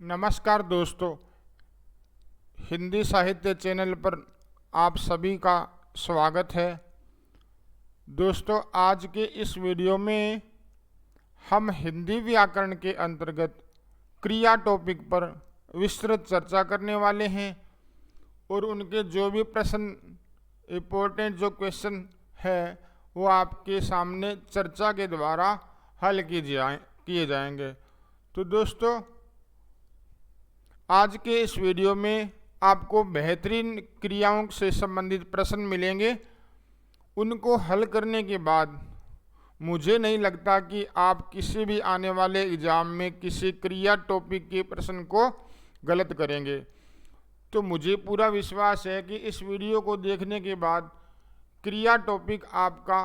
नमस्कार दोस्तों, हिंदी साहित्य चैनल पर आप सभी का स्वागत है। दोस्तों, आज के इस वीडियो में हम हिंदी व्याकरण के अंतर्गत क्रिया टॉपिक पर विस्तृत चर्चा करने वाले हैं और उनके जो भी प्रश्न इम्पोर्टेंट जो क्वेश्चन है वो आपके सामने चर्चा के द्वारा हल किए जाएंगे। तो दोस्तों, आज के इस वीडियो में आपको बेहतरीन क्रियाओं से संबंधित प्रश्न मिलेंगे। उनको हल करने के बाद मुझे नहीं लगता कि आप किसी भी आने वाले एग्जाम में किसी क्रिया टॉपिक के प्रश्न को गलत करेंगे। तो मुझे पूरा विश्वास है कि इस वीडियो को देखने के बाद क्रिया टॉपिक आपका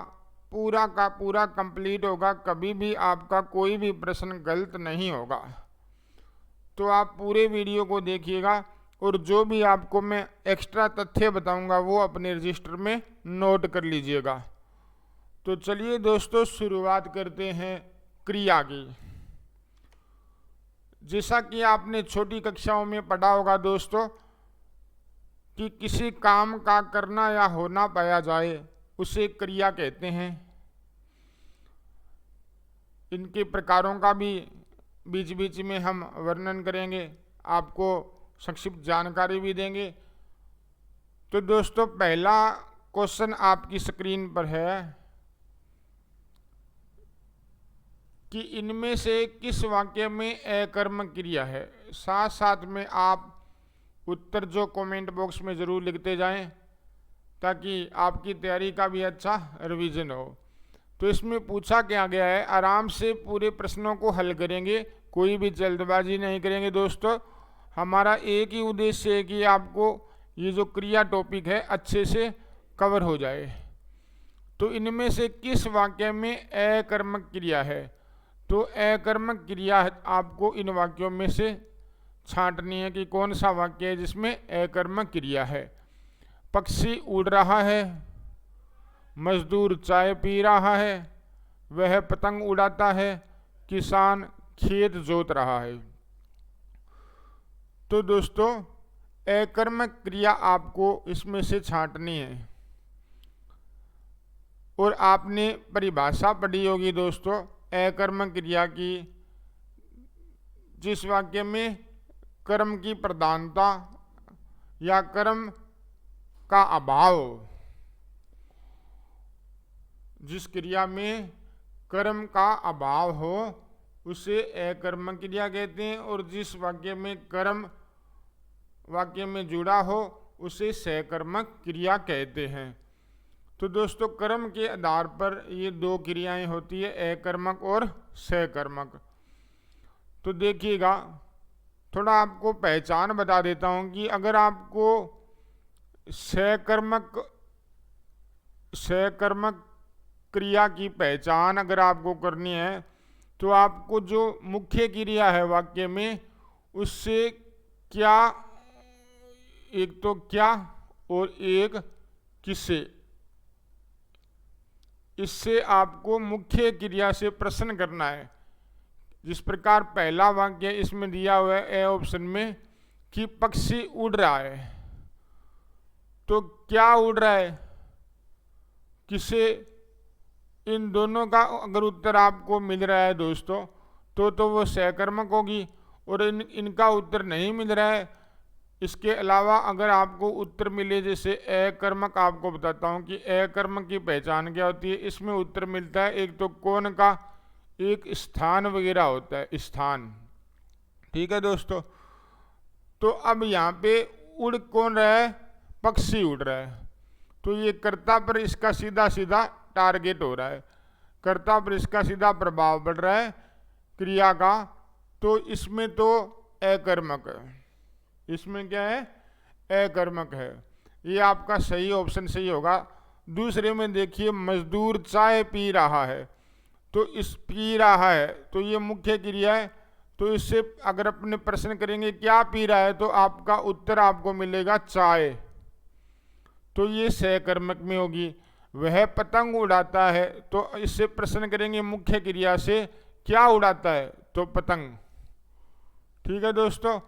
पूरा का पूरा कंप्लीट होगा, कभी भी आपका कोई भी प्रश्न गलत नहीं होगा। तो आप पूरे वीडियो को देखिएगा और जो भी आपको मैं एक्स्ट्रा तथ्य बताऊंगा वो अपने रजिस्टर में नोट कर लीजिएगा। तो चलिए दोस्तों, शुरुआत करते हैं क्रिया की। जैसा कि आपने छोटी कक्षाओं में पढ़ा होगा दोस्तों कि किसी काम का करना या होना पाया जाए उसे क्रिया कहते हैं। इनके प्रकारों का भी बीच बीच में हम वर्णन करेंगे, आपको संक्षिप्त जानकारी भी देंगे। तो दोस्तों, पहला क्वेश्चन आपकी स्क्रीन पर है कि इनमें से किस वाक्य में अकर्मक क्रिया है। साथ साथ में आप उत्तर जो कमेंट बॉक्स में ज़रूर लिखते जाएं ताकि आपकी तैयारी का भी अच्छा रिवीजन हो। तो इसमें पूछा क्या गया है, आराम से पूरे प्रश्नों को हल करेंगे, कोई भी जल्दबाजी नहीं करेंगे। दोस्तों, हमारा एक ही उद्देश्य है कि आपको ये जो क्रिया टॉपिक है अच्छे से कवर हो जाए। तो इनमें से किस वाक्य में अकर्मक क्रिया है, तो अकर्मक क्रिया आपको इन वाक्यों में से छांटनी है कि कौन सा वाक्य है जिसमें अकर्मक क्रिया है। पक्षी उड़ रहा है, मजदूर चाय पी रहा है, वह पतंग उड़ाता है, किसान खेत जोत रहा है। तो दोस्तों, अकर्मक क्रिया आपको इसमें से छांटनी है और आपने परिभाषा पढ़ी होगी दोस्तों अकर्मक क्रिया की। जिस वाक्य में कर्म की प्रधानता या कर्म का अभाव, जिस क्रिया में कर्म का अभाव हो उसे अकर्मक क्रिया कहते हैं, और जिस वाक्य में कर्म वाक्य में जुड़ा हो उसे सकर्मक क्रिया कहते हैं। तो दोस्तों, कर्म के आधार पर ये दो क्रियाएं होती है, अकर्मक और सकर्मक। तो देखिएगा, थोड़ा आपको पहचान बता देता हूं कि अगर आपको सकर्मक क्रिया की पहचान अगर आपको करनी है तो आपको जो मुख्य क्रिया है वाक्य में उससे क्या, एक तो क्या और एक किससे, इससे आपको मुख्य क्रिया से प्रश्न करना है। जिस प्रकार पहला वाक्य इसमें दिया हुआ है ए ऑप्शन में कि पक्षी उड़ रहा है, तो क्या उड़ रहा है, किसे, इन दोनों का अगर उत्तर आपको मिल रहा है दोस्तों तो वो सकर्मक होगी, और इनका उत्तर नहीं मिल रहा है। इसके अलावा अगर आपको उत्तर मिले, जैसे अकर्मक, आपको बताता हूँ कि अकर्मक की पहचान क्या होती है। इसमें उत्तर मिलता है एक तो कौन का, एक स्थान वगैरह होता है, स्थान। ठीक है दोस्तों। तो अब यहाँ पे उड़ कौन रहा है, पक्षी उड़ रहा है, तो ये कर्ता पर इसका सीधा सीधा टारगेट हो रहा है, कर्ता पर इसका सीधा प्रभाव पड़ रहा है क्रिया का। तो इसमें तो अकर्मक है, इसमें क्या है, अकर्मक है। ये आपका सही ऑप्शन सही होगा। दूसरे में देखिए, मजदूर चाय पी रहा है, तो इस पी रहा है तो ये मुख्य क्रिया है। तो इससे अगर अपने प्रश्न करेंगे क्या पी रहा है, तो आपका उत्तर आपको मिलेगा चाय, तो ये सकर्मक में होगी। वह पतंग उड़ाता है, तो इससे प्रश्न करेंगे मुख्य क्रिया से क्या उड़ाता है, तो पतंग। ठीक है दोस्तों,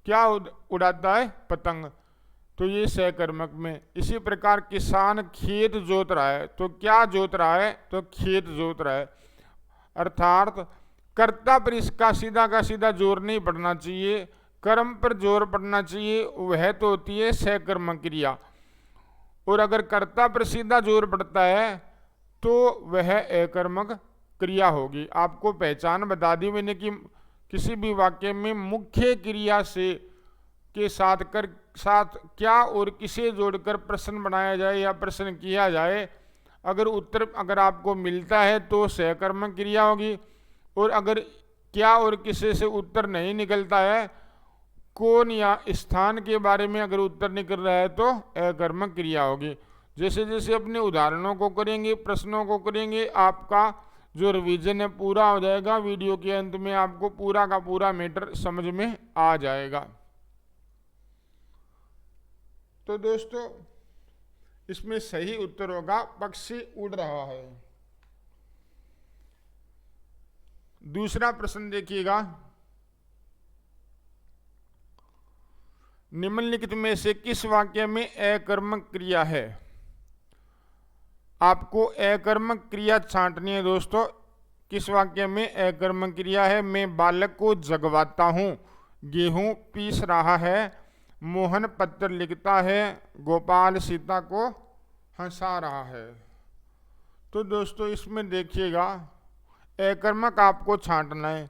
क्या उड़ाता है? पतंग। तो ये सहकर्मक में। इसी प्रकार किसान खेत जोत रहा है, तो क्या जोत रहा है? तो खेत जोत रहा है। अर्थात कर्ता पर इसका सीधा का सीधा जोर नहीं पड़ना चाहिए, कर्म पर जोर पड़ना चाहिए, वह तो होती है सहकर्मक क्रिया। और अगर कर्ता पर सीधा जोर पड़ता है तो वह अकर्मक क्रिया होगी। आपको पहचान बता दी मैंने कि किसी भी वाक्य में मुख्य क्रिया से के साथ क्या और किसे जोड़कर प्रश्न बनाया जाए या प्रश्न किया जाए। अगर उत्तर अगर आपको मिलता है तो सहकर्मक क्रिया होगी, और अगर क्या और किसे से उत्तर नहीं निकलता है, कौन या स्थान के बारे में अगर उत्तर निकल रहा है, तो अकर्मक क्रिया होगी। जैसे जैसे अपने उदाहरणों को करेंगे, प्रश्नों को करेंगे, आपका जो रिवीजन है पूरा हो जाएगा। वीडियो के अंत में आपको पूरा का पूरा मैटर समझ में आ जाएगा। तो दोस्तों इसमें सही उत्तर होगा पक्षी उड़ रहा है। दूसरा प्रश्न देखिएगा, निम्नलिखित में से किस वाक्य में अकर्मक क्रिया है? आपको अकर्मक क्रिया छांटनी है दोस्तों। किस वाक्य में अकर्मक क्रिया है? मैं बालक को जगवाता हूँ, गेहूं पीस रहा है, मोहन पत्र लिखता है, गोपाल सीता को हंसा रहा है। तो दोस्तों इसमें देखिएगा अकर्मक आपको छांटना है।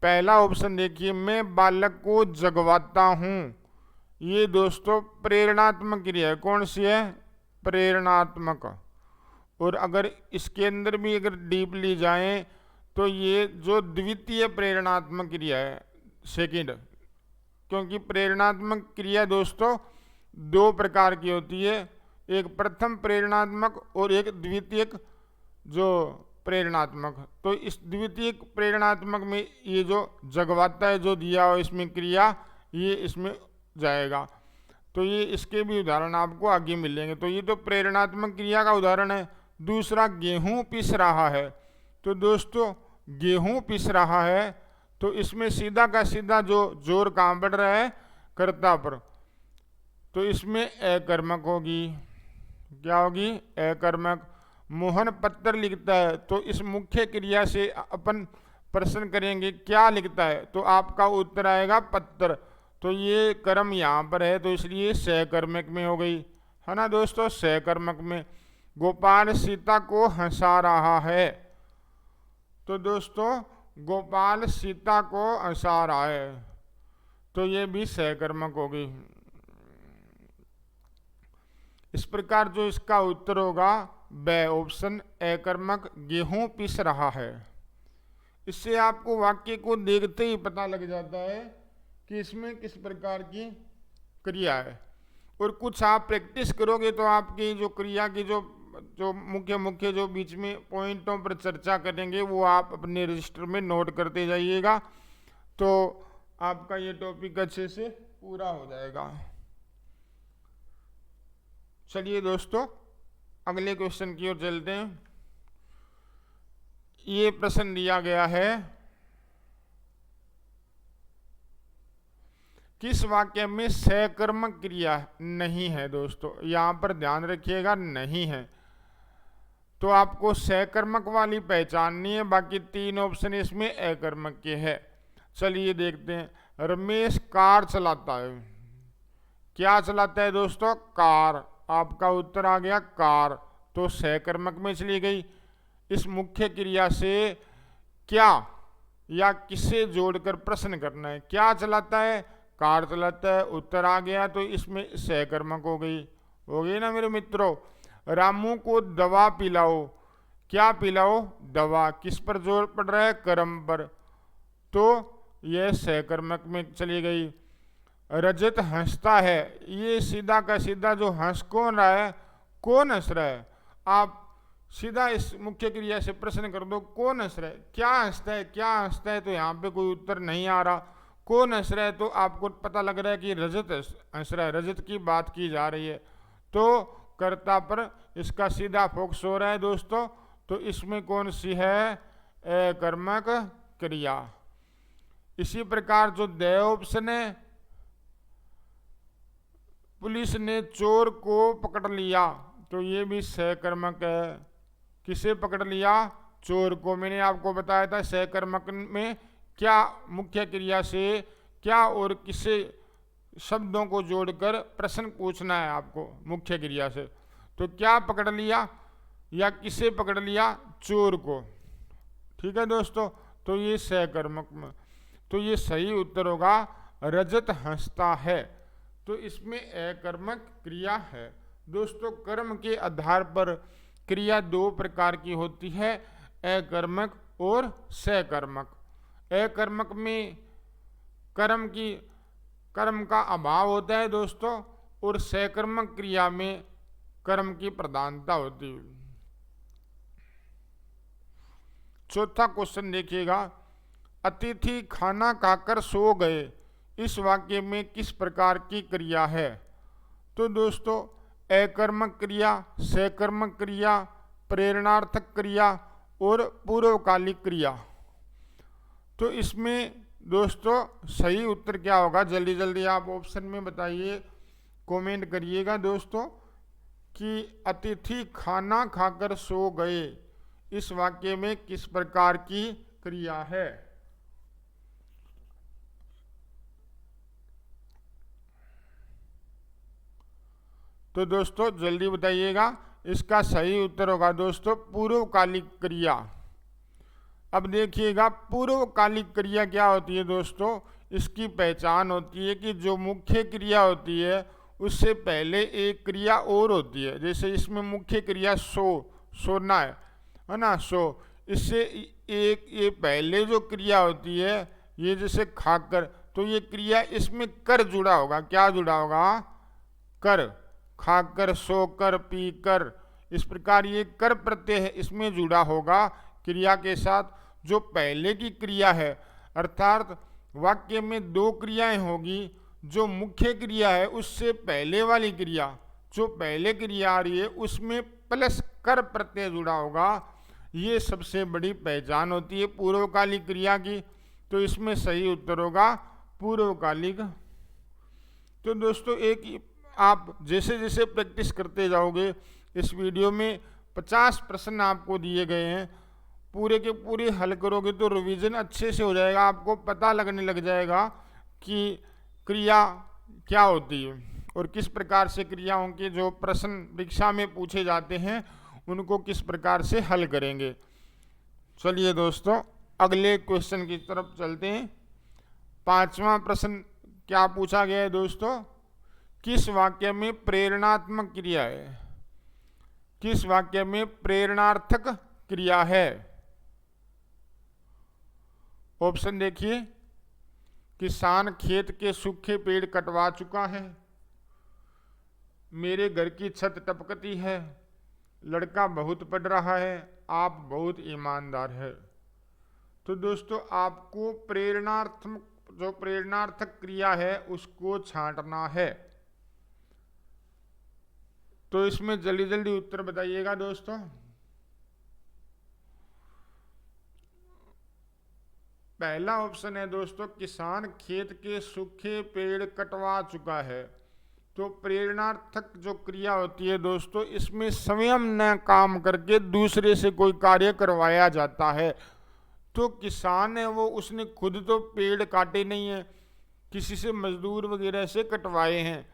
पहला ऑप्शन देखिए, मैं बालक को जगवाता हूँ, ये दोस्तों प्रेरणात्मक क्रिया है। कौन सी है? प्रेरणात्मक। और अगर इसके अंदर भी अगर डीप ली जाए तो ये जो द्वितीय प्रेरणात्मक क्रिया है, सेकंड। क्योंकि प्रेरणात्मक क्रिया दोस्तों दो प्रकार की होती है, एक प्रथम प्रेरणात्मक और एक द्वितीयक जो प्रेरणात्मक। तो इस द्वितीयक प्रेरणात्मक में ये जो जगवाता है जो दिया हो इसमें क्रिया, ये इसमें जाएगा। तो ये इसके भी उदाहरण आपको आगे मिलेंगे। तो ये तो प्रेरणात्मक क्रिया का उदाहरण है। दूसरा गेहूं पिस रहा है, तो दोस्तों गेहूं पिस रहा है, तो इसमें सीधा का सीधा जो जोर कहाँ पड़ रहा है? कर्ता पर। तो इसमें अकर्मक होगी। क्या होगी? अकर्मक। मोहन पत्र लिखता है, तो इस मुख्य क्रिया से अपन प्रश्न करेंगे क्या लिखता है, तो आपका उत्तर आएगा पत्र। तो ये कर्म यहाँ पर है, तो इसलिए सहकर्मक में हो गई, है ना दोस्तों, सहकर्मक में। गोपाल सीता को हंसा रहा है, तो दोस्तों गोपाल सीता को हंसा रहा है, तो ये भी सहकर्मक होगी। इस प्रकार जो इसका उत्तर होगा ब ऑप्शन अकर्मक, गेहूं पिस रहा है। इससे आपको वाक्य को देखते ही पता लग जाता है कि इसमें किस प्रकार की क्रिया है। और कुछ आप प्रैक्टिस करोगे तो आपकी जो क्रिया की जो मुख्य जो बीच में पॉइंटों पर चर्चा करेंगे वो आप अपने रजिस्टर में नोट करते जाइएगा, तो आपका ये टॉपिक अच्छे से पूरा हो जाएगा। चलिए दोस्तों अगले क्वेश्चन की ओर चलते हैं। ये प्रश्न दिया गया है, किस वाक्य में सहकर्मक क्रिया नहीं है? दोस्तों यहां पर ध्यान रखिएगा, नहीं है। तो आपको सहकर्मक वाली पहचाननी है, बाकी तीन ऑप्शन इसमें अकर्मक के है। चलिए देखते हैं। रमेश कार चलाता है, क्या चलाता है दोस्तों? कार। आपका उत्तर आ गया कार, तो सहकर्मक में चली गई। इस मुख्य क्रिया से क्या या किसे जोड़कर प्रश्न करना है। क्या चलाता है? कार चलाता है, उत्तर आ गया, तो इसमें सहकर्मक हो गई ना मेरे मित्रों। रामू को दवा पिलाओ, क्या पिलाओ? दवा। किस पर जोर पड़ रहा है? कर्म पर, तो यह सहकर्मक में चली गई। रजत हंसता है, ये सीधा का सीधा जो हंस कौन रहा है? कौन हंस रहा है? आप सीधा इस मुख्य क्रिया से प्रश्न कर दो, कौन हंस रहा है? क्या हंसता है? क्या हंसता है? तो यहाँ पे कोई उत्तर नहीं आ रहा। कौन हंस रहा है? तो आपको पता लग रहा है कि रजत हंस रहा है, रजत की बात की जा रही है, तो कर्ता पर इसका सीधा फोकस हो रहा है दोस्तों। तो इसमें कौन सी है? अकर्मक क्रिया। इसी प्रकार जो द ऑप्शन है, पुलिस ने चोर को पकड़ लिया, तो ये भी सहकर्मक है। किसे पकड़ लिया? चोर को। मैंने आपको बताया था सहकर्मक में क्या मुख्य क्रिया से क्या और किसे शब्दों को जोड़कर प्रश्न पूछना है आपको मुख्य क्रिया से। तो क्या पकड़ लिया या किसे पकड़ लिया? चोर को। ठीक है दोस्तों, तो ये सहकर्मक में, तो ये सही उत्तर होगा रजत हंसता है। तो इसमें अकर्मक क्रिया है। दोस्तों कर्म के आधार पर क्रिया दो प्रकार की होती है, अकर्मक और सहकर्मक। अकर्मक में कर्म का अभाव होता है दोस्तों, और सहकर्मक क्रिया में कर्म की प्रधानता होती है। चौथा क्वेश्चन देखिएगा, अतिथि खाना खाकर सो गए, इस वाक्य में किस प्रकार की क्रिया है? तो दोस्तों अकर्मक क्रिया, सहकर्मक क्रिया, प्रेरणार्थक क्रिया और पूर्वकालिक क्रिया। तो इसमें दोस्तों सही उत्तर क्या होगा? जल्दी जल्दी आप ऑप्शन में बताइए, कमेंट करिएगा दोस्तों कि अतिथि खाना खाकर सो गए, इस वाक्य में किस प्रकार की क्रिया है? तो दोस्तों जल्दी बताइएगा, इसका सही उत्तर होगा दोस्तों पूर्वकालिक क्रिया। अब देखिएगा पूर्वकालिक क्रिया क्या होती है दोस्तों, इसकी पहचान होती है कि जो मुख्य क्रिया होती है उससे पहले एक क्रिया और होती है। जैसे इसमें मुख्य क्रिया सोना है ना, सो, इससे एक ये पहले जो क्रिया होती है ये जैसे खाकर, तो ये क्रिया इसमें कर जुड़ा होगा। क्या जुड़ा होगा? कर। खाकर, सोकर, पीकर, इस प्रकार ये कर प्रत्यय है इसमें जुड़ा होगा क्रिया के साथ। जो पहले की क्रिया है, अर्थात वाक्य में दो क्रियाएं होगी, जो मुख्य क्रिया है उससे पहले वाली क्रिया, जो पहले क्रिया आ रही है उसमें प्लस कर प्रत्यय जुड़ा होगा। ये सबसे बड़ी पहचान होती है पूर्वकालिक क्रिया की। तो इसमें सही उत्तर होगा पूर्वकालिक। तो दोस्तों एक आप जैसे जैसे प्रैक्टिस करते जाओगे, इस वीडियो में 50 प्रश्न आपको दिए गए हैं, पूरे के पूरे हल करोगे तो रिवीजन अच्छे से हो जाएगा। आपको पता लगने लग जाएगा कि क्रिया क्या होती है और किस प्रकार से क्रियाओं के जो प्रश्न परीक्षा में पूछे जाते हैं उनको किस प्रकार से हल करेंगे। चलिए दोस्तों अगले क्वेश्चन की तरफ चलते हैं। 5वां प्रश्न क्या पूछा गया है दोस्तों, किस वाक्य में प्रेरणात्मक क्रिया है? किस वाक्य में प्रेरणार्थक क्रिया है? ऑप्शन देखिए, किसान खेत के सूखे पेड़ कटवा चुका है, मेरे घर की छत टपकती है, लड़का बहुत पढ़ रहा है, आप बहुत ईमानदार है। तो दोस्तों आपको जो प्रेरणार्थक क्रिया है उसको छांटना है। तो इसमें जल्दी जल्दी उत्तर बताइएगा दोस्तों। पहला ऑप्शन है दोस्तों, किसान खेत के सूखे पेड़ कटवा चुका है। तो प्रेरणार्थक जो क्रिया होती है दोस्तों, इसमें स्वयं न काम करके दूसरे से कोई कार्य करवाया जाता है। तो किसान है वो, उसने खुद तो पेड़ काटे नहीं है, किसी से मजदूर वगैरह से कटवाए हैं।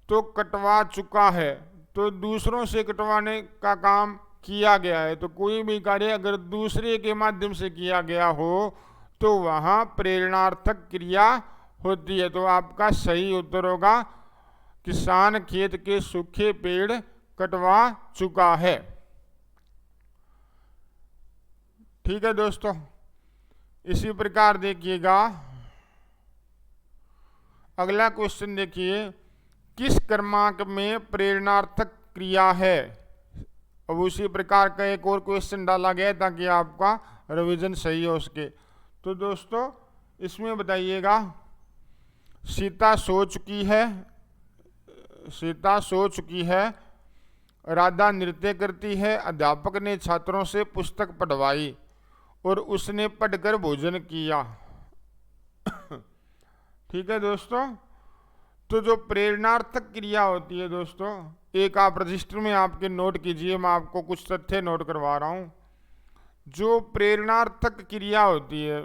तो कटवा चुका है, तो दूसरों से कटवाने का काम किया गया है। तो कोई भी कार्य अगर दूसरे के माध्यम से किया गया हो तो वहाँ प्रेरणार्थक क्रिया होती है। तो आपका सही उत्तर होगा किसान खेत के सूखे पेड़ कटवा चुका है। ठीक है दोस्तों, इसी प्रकार देखिएगा अगला क्वेश्चन देखिए, किस क्रमांक में प्रेरणार्थक क्रिया है? अब उसी प्रकार का एक और क्वेश्चन डाला गया ताकि आपका रिवीजन सही हो सके। तो दोस्तों इसमें बताइएगा, सीता सो चुकी है, सीता सो चुकी है, राधा नृत्य करती है, अध्यापक ने छात्रों से पुस्तक पढ़वाई और उसने पढ़कर भोजन किया। ठीक है दोस्तों। तो जो प्रेरणार्थक क्रिया होती है दोस्तों, एक आप रजिस्टर में आपके नोट कीजिए, मैं आपको कुछ तथ्य नोट करवा रहा हूं। जो प्रेरणार्थक क्रिया होती है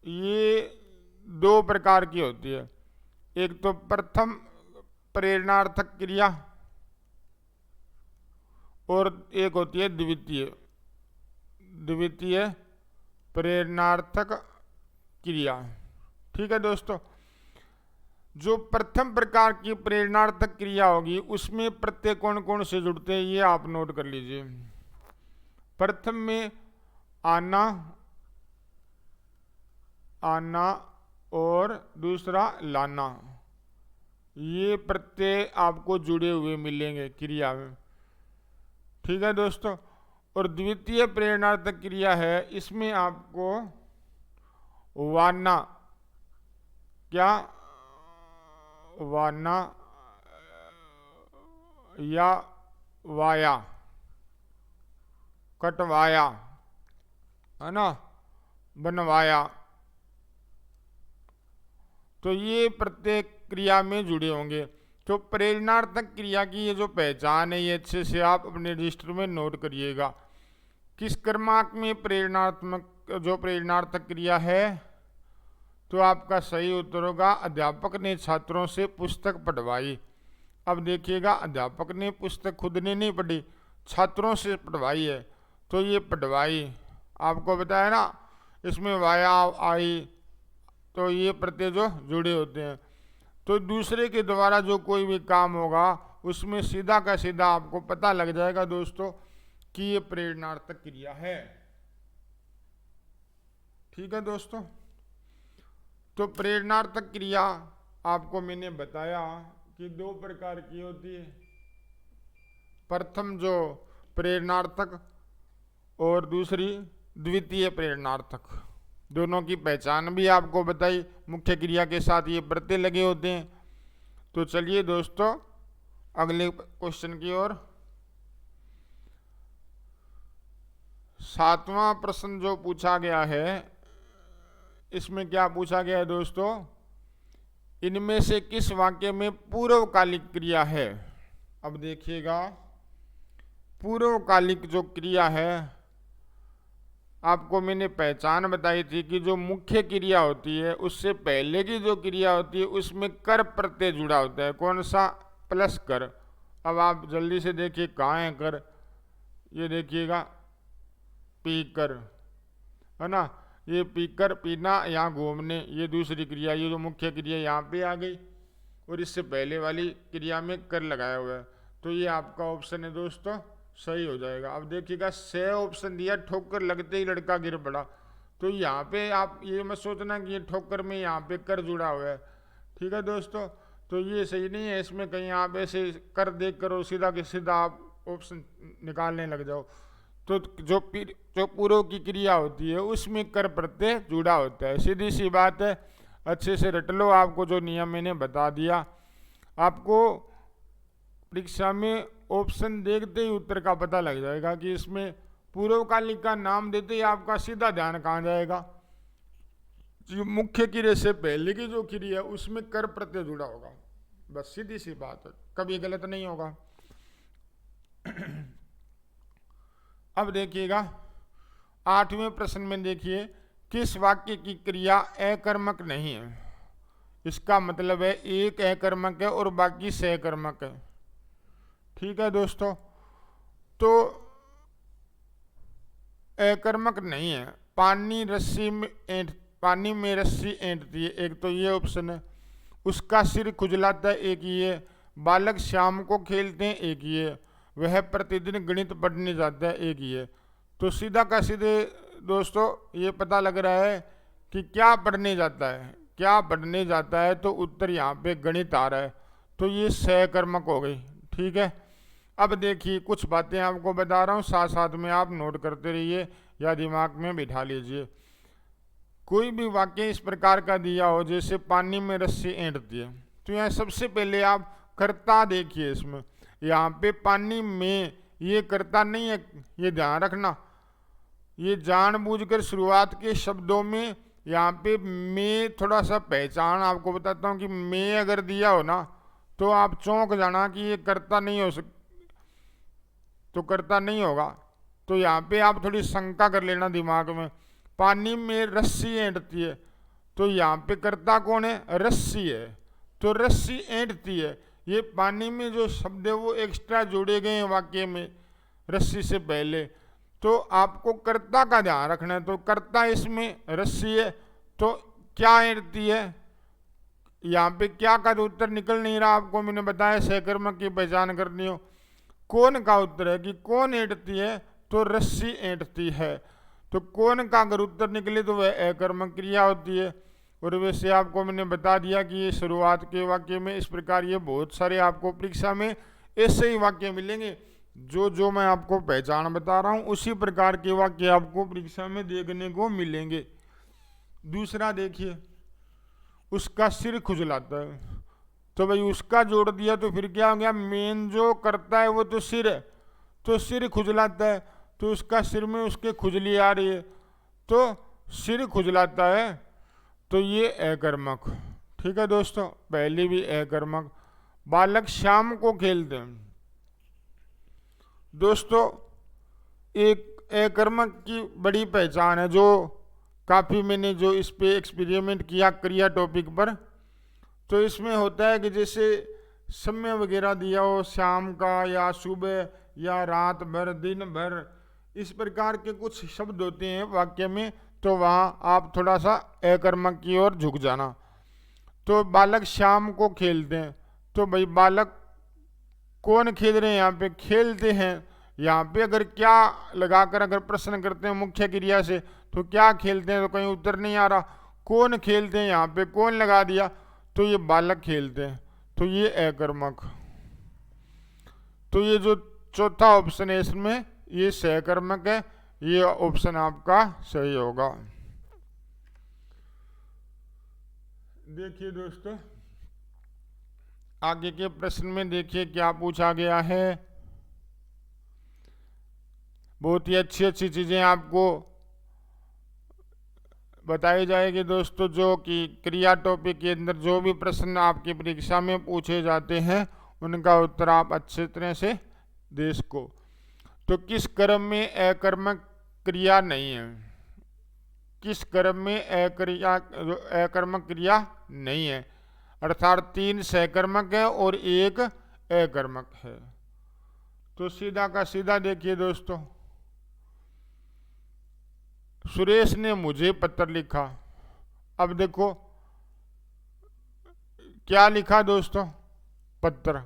ये दो प्रकार की होती है। एक तो प्रथम प्रेरणार्थक क्रिया और एक होती है द्वितीय प्रेरणार्थक क्रिया। ठीक है दोस्तों। जो प्रथम प्रकार की प्रेरणार्थक क्रिया होगी उसमें प्रत्यय कौन कौन से जुड़ते हैं ये आप नोट कर लीजिए। प्रथम में आना और दूसरा लाना, ये प्रत्यय आपको जुड़े हुए मिलेंगे क्रिया में। ठीक है दोस्तों। और द्वितीय प्रेरणार्थक क्रिया है, इसमें आपको वाना या वाया, कटवाया, है ना, बनवाया, तो ये प्रत्येक क्रिया में जुड़े होंगे। तो प्रेरणार्थक क्रिया की ये जो पहचान है ये अच्छे से आप अपने रजिस्टर में नोट करिएगा। किस क्रमांक में प्रेरणार्थक क्रिया है, तो आपका सही उत्तर होगा अध्यापक ने छात्रों से पुस्तक पढ़वाई। अब देखिएगा, अध्यापक ने पुस्तक खुद ने नहीं पढ़ी, छात्रों से पढ़वाई है, तो ये पढ़वाई आपको बताया ना, इसमें वाया आई, तो ये प्रत्यय जो जुड़े होते हैं। तो दूसरे के द्वारा जो कोई भी काम होगा उसमें सीधा का सीधा आपको पता लग जाएगा दोस्तों कि ये प्रेरणार्थक क्रिया है। ठीक है दोस्तों। तो प्रेरणार्थक क्रिया आपको मैंने बताया कि दो प्रकार की होती है। प्रथम जो प्रेरणार्थक और दूसरी द्वितीय प्रेरणार्थक, दोनों की पहचान भी आपको बताई। मुख्य क्रिया के साथ ये प्रत्यय लगे होते हैं। तो चलिए दोस्तों अगले क्वेश्चन की ओर। 7वां प्रश्न जो पूछा गया है, इसमें क्या पूछा गया है दोस्तों, इनमें से किस वाक्य में पूर्वकालिक क्रिया है। अब देखिएगा, पूर्वकालिक जो क्रिया है आपको मैंने पहचान बताई थी कि जो मुख्य क्रिया होती है उससे पहले की जो क्रिया होती है उसमें कर प्रत्यय जुड़ा होता है। कौन सा? प्लस कर। अब आप जल्दी से देखिए कहाँ है कर, ये देखिएगा पीकर, है ना, ये पीकर पीना, यहाँ घूमने, ये दूसरी क्रिया, ये जो मुख्य क्रिया यहाँ पे आ गई और इससे पहले वाली क्रिया में कर लगाया हुआ है। तो ये आपका ऑप्शन है दोस्तों, सही हो जाएगा। अब देखिएगा से ऑप्शन दिया, ठोकर लगते ही लड़का गिर पड़ा, तो यहाँ पे आप ये मत सोचना कि ये ठोकर में यहाँ पे कर जुड़ा हुआ है। ठीक है दोस्तों, तो ये सही नहीं है। इसमें कहीं आप ऐसे कर देख करो सीधा के सीधा आप ऑप्शन निकालने लग जाओ। तो जो पूर्व की क्रिया होती है उसमें कर प्रत्यय जुड़ा होता है, सीधी सी बात है। अच्छे से रट लो, आपको जो नियम मैंने बता दिया। आपको परीक्षा में ऑप्शन देखते ही उत्तर का पता लग जाएगा कि इसमें पूर्वकालिक का नाम देते ही आपका सीधा ध्यान कहाँ जाएगा, जो मुख्य क्रिया से पहले की जो क्रिया है उसमें कर प्रत्यय जुड़ा होगा। बस सीधी सी बात है, कभी गलत नहीं होगा। अब देखिएगा 8वें प्रश्न में देखिए, किस वाक्य की क्रिया अकर्मक नहीं है। इसका मतलब है एक अकर्मक है और बाकी सहकर्मक है। ठीक है दोस्तों, तो अकर्मक नहीं है। पानी में रस्सी ऐंठती है, एक तो ये ऑप्शन है। उसका सिर खुजलाता है, एक ये। बालक शाम को खेलते हैं, एक ये। वह प्रतिदिन गणित पढ़ने जाता है, एक ये। तो सीधा का सीधे दोस्तों ये पता लग रहा है कि क्या पढ़ने जाता है, क्या पढ़ने जाता है, तो उत्तर यहाँ पे गणित आ रहा है। तो ये सहकर्मक हो गई। ठीक है। अब देखिए कुछ बातें आपको बता रहा हूँ, साथ साथ में आप नोट करते रहिए या दिमाग में बिठा लीजिए। कोई भी वाक्य इस प्रकार का दिया हो जैसे पानी में रस्सी ऐंठती है, तो यहाँ सबसे पहले आप कर्ता देखिए। इसमें यहाँ पे पानी में ये कर्ता नहीं है, ये ध्यान रखना। ये जानबूझकर शुरुआत के शब्दों में यहाँ पे मैं थोड़ा सा पहचान आपको बताता हूँ कि मैं अगर दिया हो ना तो आप चौंक जाना कि ये कर्ता नहीं हो तो कर्ता नहीं होगा। तो यहाँ पे आप थोड़ी शंका कर लेना दिमाग में। पानी में रस्सी ऐंठती है, तो यहाँ पे कर्ता कौन है? रस्सी है, तो रस्सी ऐंठती है। ये पानी में जो शब्द है वो एक्स्ट्रा जोड़े गए हैं वाक्य में रस्सी से पहले, तो आपको कर्ता का ध्यान रखना है। तो कर्ता इसमें रस्सी है, तो क्या ऐंठती है? यहाँ पे क्या का तो उत्तर निकल नहीं रहा, आपको मैंने बताया सहकर्मक की पहचान करनी हो। कौन का उत्तर है कि कौन ऐंठती है, तो रस्सी ऐंठती है। तो कौन का अगर उत्तर निकले तो वह अकर्मक क्रिया होती है। और वैसे आपको मैंने बता दिया कि ये शुरुआत के वाक्य में इस प्रकार ये बहुत सारे आपको परीक्षा में ऐसे ही वाक्य मिलेंगे। जो मैं आपको पहचान बता रहा हूँ उसी प्रकार के वाक्य आपको परीक्षा में देखने को मिलेंगे। दूसरा देखिए, उसका सिर खुजलाता है, तो भाई उसका जोड़ दिया तो फिर क्या हो गया? मेन जो करता है वो तो सिर है, तो सिर खुजलाता है, तो उसका सिर में उसके खुजली आ रही है, तो सिर खुजलाता है, तो ये अकर्मक। ठीक है दोस्तों, पहले भी अकर्मक। बालक शाम को खेलते हैं, दोस्तों एक अकर्मक की बड़ी पहचान है, जो काफ़ी मैंने जो इस पे एक्सपेरिमेंट किया क्रिया टॉपिक पर, तो इसमें होता है कि जैसे समय वगैरह दिया हो शाम का या सुबह या रात भर दिन भर, इस प्रकार के कुछ शब्द होते हैं वाक्य में, तो वहाँ आप थोड़ा सा अकर्मक की ओर झुक जाना। तो बालक शाम को खेलते हैं, तो भाई बालक कौन खेल रहे हैं? यहाँ पे खेलते हैं। यहाँ पे अगर क्या लगाकर अगर प्रश्न करते हैं मुख्य क्रिया से, तो क्या खेलते हैं, तो कहीं उत्तर नहीं आ रहा। कौन खेलते हैं, यहाँ पे कौन लगा दिया, तो ये बालक खेलते हैं, तो ये अकर्मक। तो ये जो चौथा ऑप्शन है इसमें ये सहकर्मक है, ये ऑप्शन आपका सही होगा। देखिए दोस्तों, आगे के प्रश्न में देखिए क्या पूछा गया है। बहुत ही अच्छी अच्छी चीजें आपको बताई जाएगी दोस्तों, जो कि क्रिया टॉपिक के अंदर जो भी प्रश्न आपकी परीक्षा में पूछे जाते हैं उनका उत्तर आप अच्छे तरह से दे सको। तो किस कर्म में अकर्मक क्रिया नहीं है? किस कर्म में अकर्मक क्रिया नहीं है? अर्थात 3 सहकर्मक है और 1 अकर्मक है। तो सीधा का सीधा देखिए दोस्तों, सुरेश ने मुझे पत्र लिखा। अब देखो क्या लिखा दोस्तों? पत्र।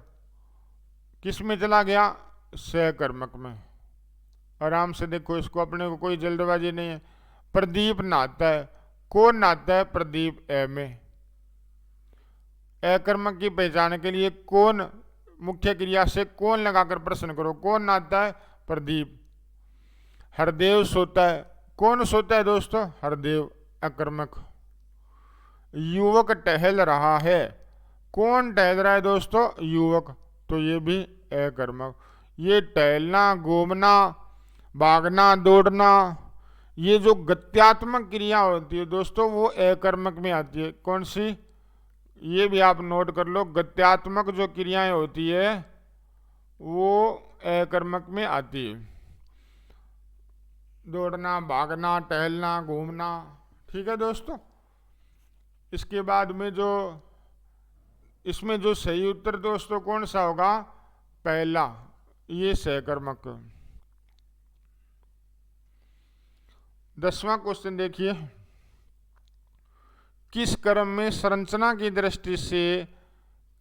किस में चला गया? सहकर्मक में। आराम से देखो इसको, अपने को कोई जल्दबाजी नहीं है। प्रदीप नहाता है, कौन नहाता है? प्रदीप ए में। अकर्मक की पहचान के लिए कौन मुख्य क्रिया से कौन लगाकर प्रश्न करो। कौन नहाता है? प्रदीप। हरदेव सोता है, कौन सोता है दोस्तों? हरदेव। अकर्मक। युवक टहल रहा है, कौन टहल रहा है दोस्तों? युवक, तो ये भी अकर्मक। ये टहलना, घूमना, भागना, दौड़ना, ये जो गत्यात्मक क्रिया होती है दोस्तों वो अकर्मक में आती है। कौन सी? ये भी आप नोट कर लो, गत्यात्मक जो क्रियाएं होती है वो अकर्मक में आती है। दौड़ना, भागना, टहलना, घूमना। ठीक है दोस्तों, इसके बाद में जो इसमें जो सही उत्तर दोस्तों कौन सा होगा? पहला, ये सहकर्मक। 10वां क्वेश्चन देखिए, किस कर्म में संरचना की दृष्टि से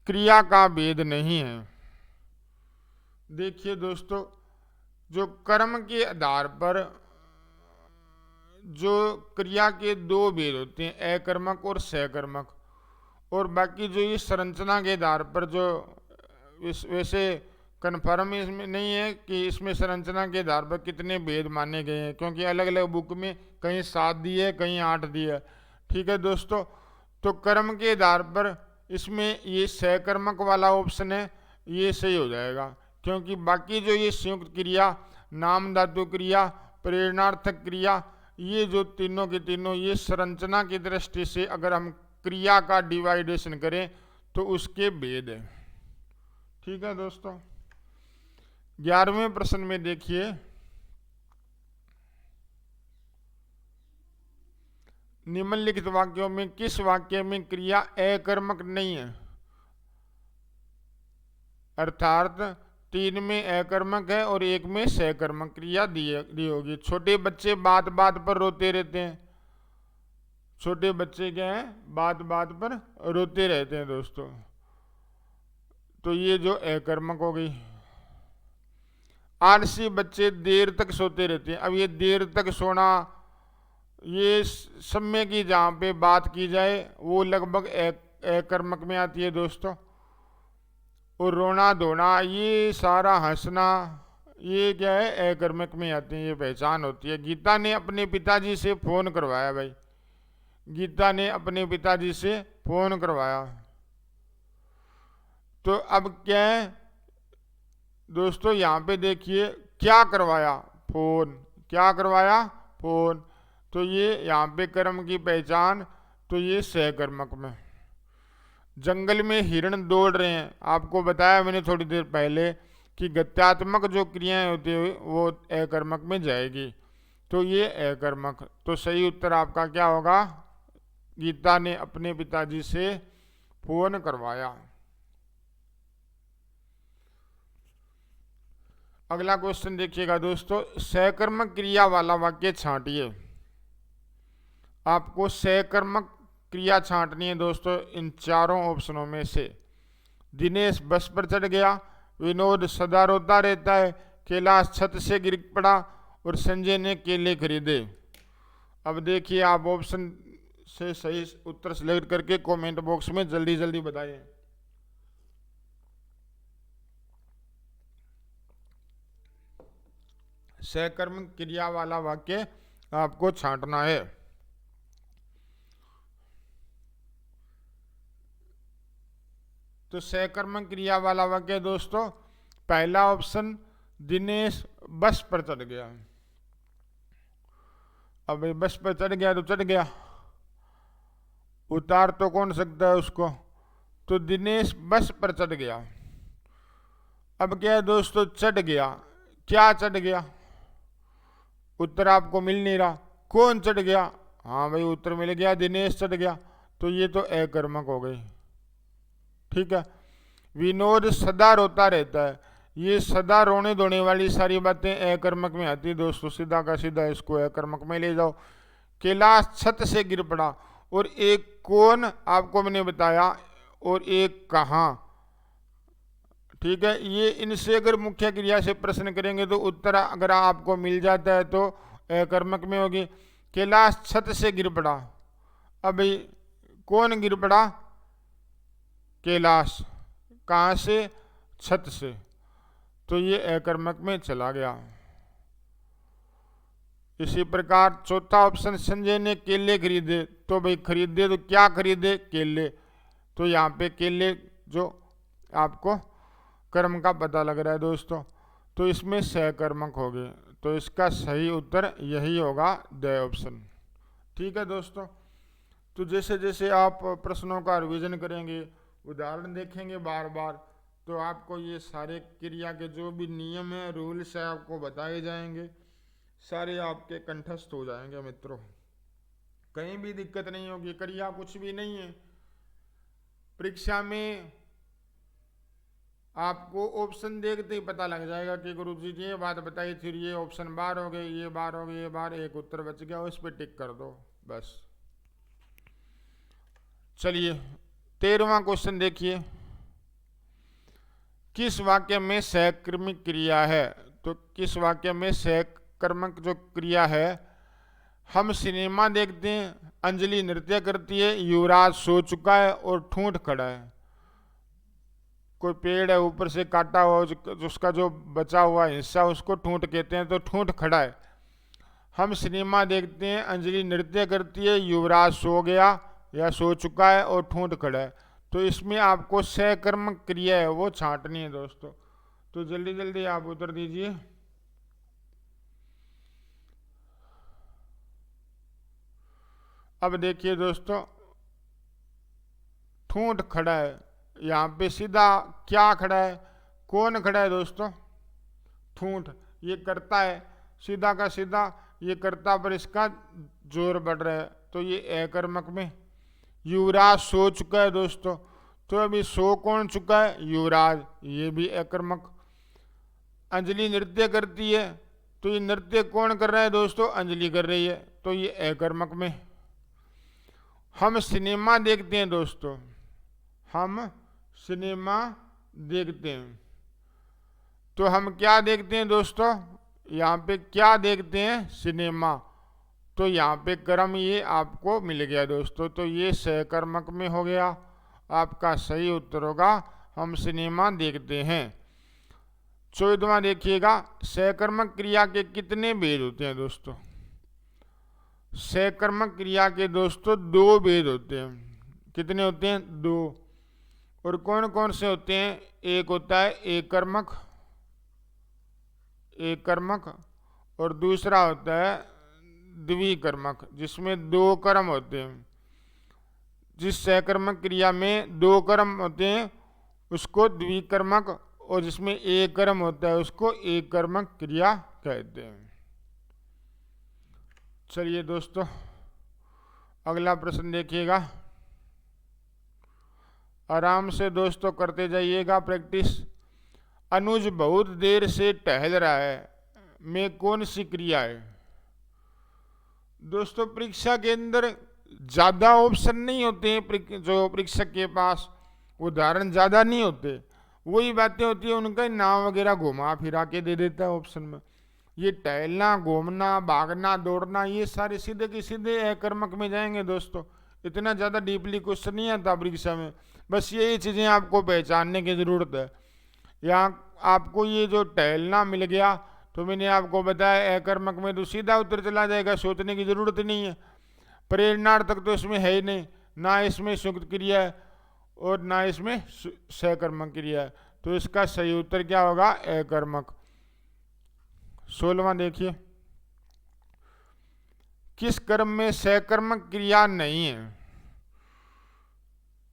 क्रिया का भेद नहीं है? देखिए दोस्तों, जो कर्म के आधार पर जो क्रिया के 2 भेद होते हैं, अकर्मक और सहकर्मक, और बाकी जो ये संरचना के आधार पर जो वैसे कन्फर्म इसमें नहीं है कि इसमें संरचना के आधार पर कितने भेद माने गए हैं, क्योंकि अलग अलग बुक में कहीं 7 दिए, कहीं 8 दिए। ठीक है दोस्तों, तो कर्म के आधार पर इसमें ये सहकर्मक वाला ऑप्शन है, ये सही हो जाएगा, क्योंकि बाकी जो ये संयुक्त क्रिया, नाम धातु क्रिया प्रेरणार्थक क्रिया, ये जो तीनों के तीनों ये संरचना की दृष्टि से अगर हम क्रिया का डिवाइडेशन करें तो उसके भेद है। ठीक है दोस्तों, 11वें प्रश्न में देखिए, निम्नलिखित वाक्यों में किस वाक्य में क्रिया अकर्मक नहीं है, अर्थात 3 में अकर्मक है और 1 में सकर्मक क्रिया दी होगी। छोटे बच्चे बात बात पर रोते रहते हैं, छोटे बच्चे क्या है, बात बात पर रोते रहते हैं दोस्तों, तो ये जो अकर्मक हो गई। आलसी बच्चे देर तक सोते रहते हैं, अब ये देर तक सोना, ये समय की जहाँ पे बात की जाए वो लगभग अकर्मक में आती है दोस्तों। और रोना धोना, ये सारा हंसना, ये क्या है, अकर्मक में आते हैं, ये पहचान होती है। गीता ने अपने पिताजी से फोन करवाया भाई, गीता ने अपने पिताजी से फोन करवाया, तो अब क्या है दोस्तों, यहाँ पे देखिए क्या करवाया, फोन, क्या करवाया, फोन, तो ये यहाँ पे कर्म की पहचान, तो ये सहकर्मक में। जंगल में हिरण दौड़ रहे हैं, आपको बताया मैंने थोड़ी देर पहले कि गत्यात्मक जो क्रियाएं होती है वो अकर्मक में जाएगी, तो ये अकर्मक, तो सही उत्तर आपका क्या होगा, गीता ने अपने पिताजी से फोन करवाया। अगला क्वेश्चन देखिएगा दोस्तों, सहकर्मक क्रिया वाला वाक्य छांटिए। आपको सहकर्मक क्रिया छांटनी है दोस्तों इन चारों ऑप्शनों में से। दिनेश बस पर चढ़ गया, विनोद सदा रोता रहता है, कैलाश छत से गिर पड़ा और संजय ने केले खरीदे। अब देखिए आप ऑप्शन से सही उत्तर सिलेक्ट करके कमेंट बॉक्स में जल्दी जल्दी बताइए। सहकर्मक क्रिया वाला वाक्य आपको छांटना है। तो सहकर्मक क्रिया वाला वाक्य दोस्तों, पहला ऑप्शन, दिनेश बस पर चढ़ गया। अब बस पर चढ़ गया तो चढ़ गया, उतार तो कौन सकता है उसको, तो दिनेश बस पर चढ़ गया। अब क्या है दोस्तों, चढ़ गया, क्या चढ़ गया, उत्तर आपको मिल नहीं रहा, कौन चढ़ गया, हाँ भाई उत्तर मिल गया, दिनेश चढ़ गया, तो ये तो अकर्मक हो गई। ठीक है, विनोद सदा रोता रहता है, ये सदा रोने धोने वाली सारी बातें अकर्मक में आती है दोस्तों, सीधा का सीधा इसको अकर्मक में ले जाओ। कैलाश छत से गिर पड़ा, और एक कौन आपको मैंने बताया, और एक कहाँ। ठीक है, ये इनसे अगर मुख्य क्रिया से प्रश्न करेंगे तो उत्तर अगर आपको मिल जाता है तो अकर्मक में होगी। कैलाश छत से गिर पड़ा, अब कौन गिर पड़ा, कैलाश, कहाँ से, छत से, तो ये अकर्मक में चला गया। इसी प्रकार चौथा ऑप्शन, संजय ने केले खरीदे, तो भाई खरीदे तो क्या खरीदे, केले, तो यहाँ पे केले जो आपको कर्म का पता लग रहा है दोस्तों, तो इसमें सहकर्मक हो गए, तो इसका सही उत्तर यही होगा, द ऑप्शन। ठीक है दोस्तों, तो जैसे जैसे आप प्रश्नों का रिवीजन करेंगे, उदाहरण देखेंगे बार बार, तो आपको ये सारे क्रिया के जो भी नियम है, रूल्स है, आपको बताए जाएंगे, सारे आपके कंठस्थ हो जाएंगे मित्रों, कहीं भी दिक्कत नहीं होगी, क्रिया कुछ भी नहीं है। परीक्षा में आपको ऑप्शन देखते ही पता लग जाएगा कि गुरुजी जी ये बात बताई थी, ये ऑप्शन बार हो गए, ये बार हो गए, ये बार, एक उत्तर बच गया, उस पर टिक कर दो बस। चलिए 13वां क्वेश्चन देखिए, किस वाक्य में सहकर्मक क्रिया है, तो किस वाक्य में सहकर्मक जो क्रिया है, हम सिनेमा देखते हैं, अंजलि नृत्य करती है, युवराज सो चुका है और ठूंठ खड़ा है। कोई पेड़ है ऊपर से काटा हुआ, उसका जो बचा हुआ हिस्सा उसको ठूंठ कहते हैं, तो ठूंठ खड़ा है। हम सिनेमा देखते हैं, अंजलि नृत्य करती है, युवराज सो गया या सो चुका है और ठूंठ खड़ा है, तो इसमें आपको सहकर्मक क्रिया है वो छांटनी है दोस्तों, तो जल्दी जल्दी आप उत्तर दीजिए। अब देखिए दोस्तों, ठूंठ खड़ा है, यहाँ पे सीधा क्या खड़ा है, कौन खड़ा है दोस्तों, ठूंठ। ये करता है, सीधा का सीधा ये करता, पर इसका जोर बढ़ रहा है, तो ये अकर्मक में। युवराज सो चुका है दोस्तों, तो अभी सो कौन चुका है, युवराज, ये भी अकर्मक। अंजलि नृत्य करती है, तो ये नृत्य कौन कर रहा है दोस्तों, अंजलि कर रही है, तो ये अकर्मक में। हम सिनेमा देखते हैं दोस्तों, हम सिनेमा देखते हैं, तो हम क्या देखते हैं दोस्तों, यहाँ पे क्या देखते हैं, सिनेमा, तो यहाँ पे कर्म ये आपको मिल गया दोस्तों, तो ये सहकर्मक में हो गया। आपका सही उत्तर होगा हम सिनेमा देखते हैं। 14वां देखिएगा, सहकर्मक क्रिया के कितने भेद होते हैं दोस्तों। सहकर्मक क्रिया के दोस्तों 2 भेद होते हैं। कितने होते हैं, 2। और कौन कौन से होते हैं, एक होता है एककर्मक, एककर्मक, और दूसरा होता है द्विकर्मक, जिसमें 2 कर्म होते हैं। जिस सहकर्मक क्रिया में 2 कर्म होते हैं उसको द्विकर्मक, और जिसमें एक कर्म होता है उसको एककर्मक क्रिया कहते हैं। चलिए दोस्तों, अगला प्रश्न देखिएगा, आराम से दोस्तों करते जाइएगा प्रैक्टिस। अनुज बहुत देर से टहल रहा है में कौन सी क्रिया है। दोस्तों परीक्षा के अंदर ज़्यादा ऑप्शन नहीं होते हैं, जो परीक्षक के पास उदाहरण ज़्यादा नहीं होते, वही बातें होती है, उनका नाम वगैरह घुमा फिरा के दे देता है ऑप्शन में। ये टहलना, घूमना, भागना, दौड़ना, ये सारे सीधे के सीधे अकर्मक में जाएंगे दोस्तों। इतना ज़्यादा डीपली क्वेश्चन नहीं आता परीक्षा में, बस यही चीज़ें आपको पहचानने की ज़रूरत है। यहाँ आपको ये जो टहलना मिल गया, तो मैंने आपको बताया अकर्मक में, तो सीधा उत्तर चला जाएगा, सोचने की ज़रूरत नहीं है। प्रेरणार्थक तो इसमें है ही नहीं, ना इसमें संयुक्त क्रिया है और ना इसमें सहकर्मक क्रिया है, तो इसका सही उत्तर क्या होगा, अकर्मक। 16वां देखिए, किस कर्म में सहकर्मक क्रिया नहीं है।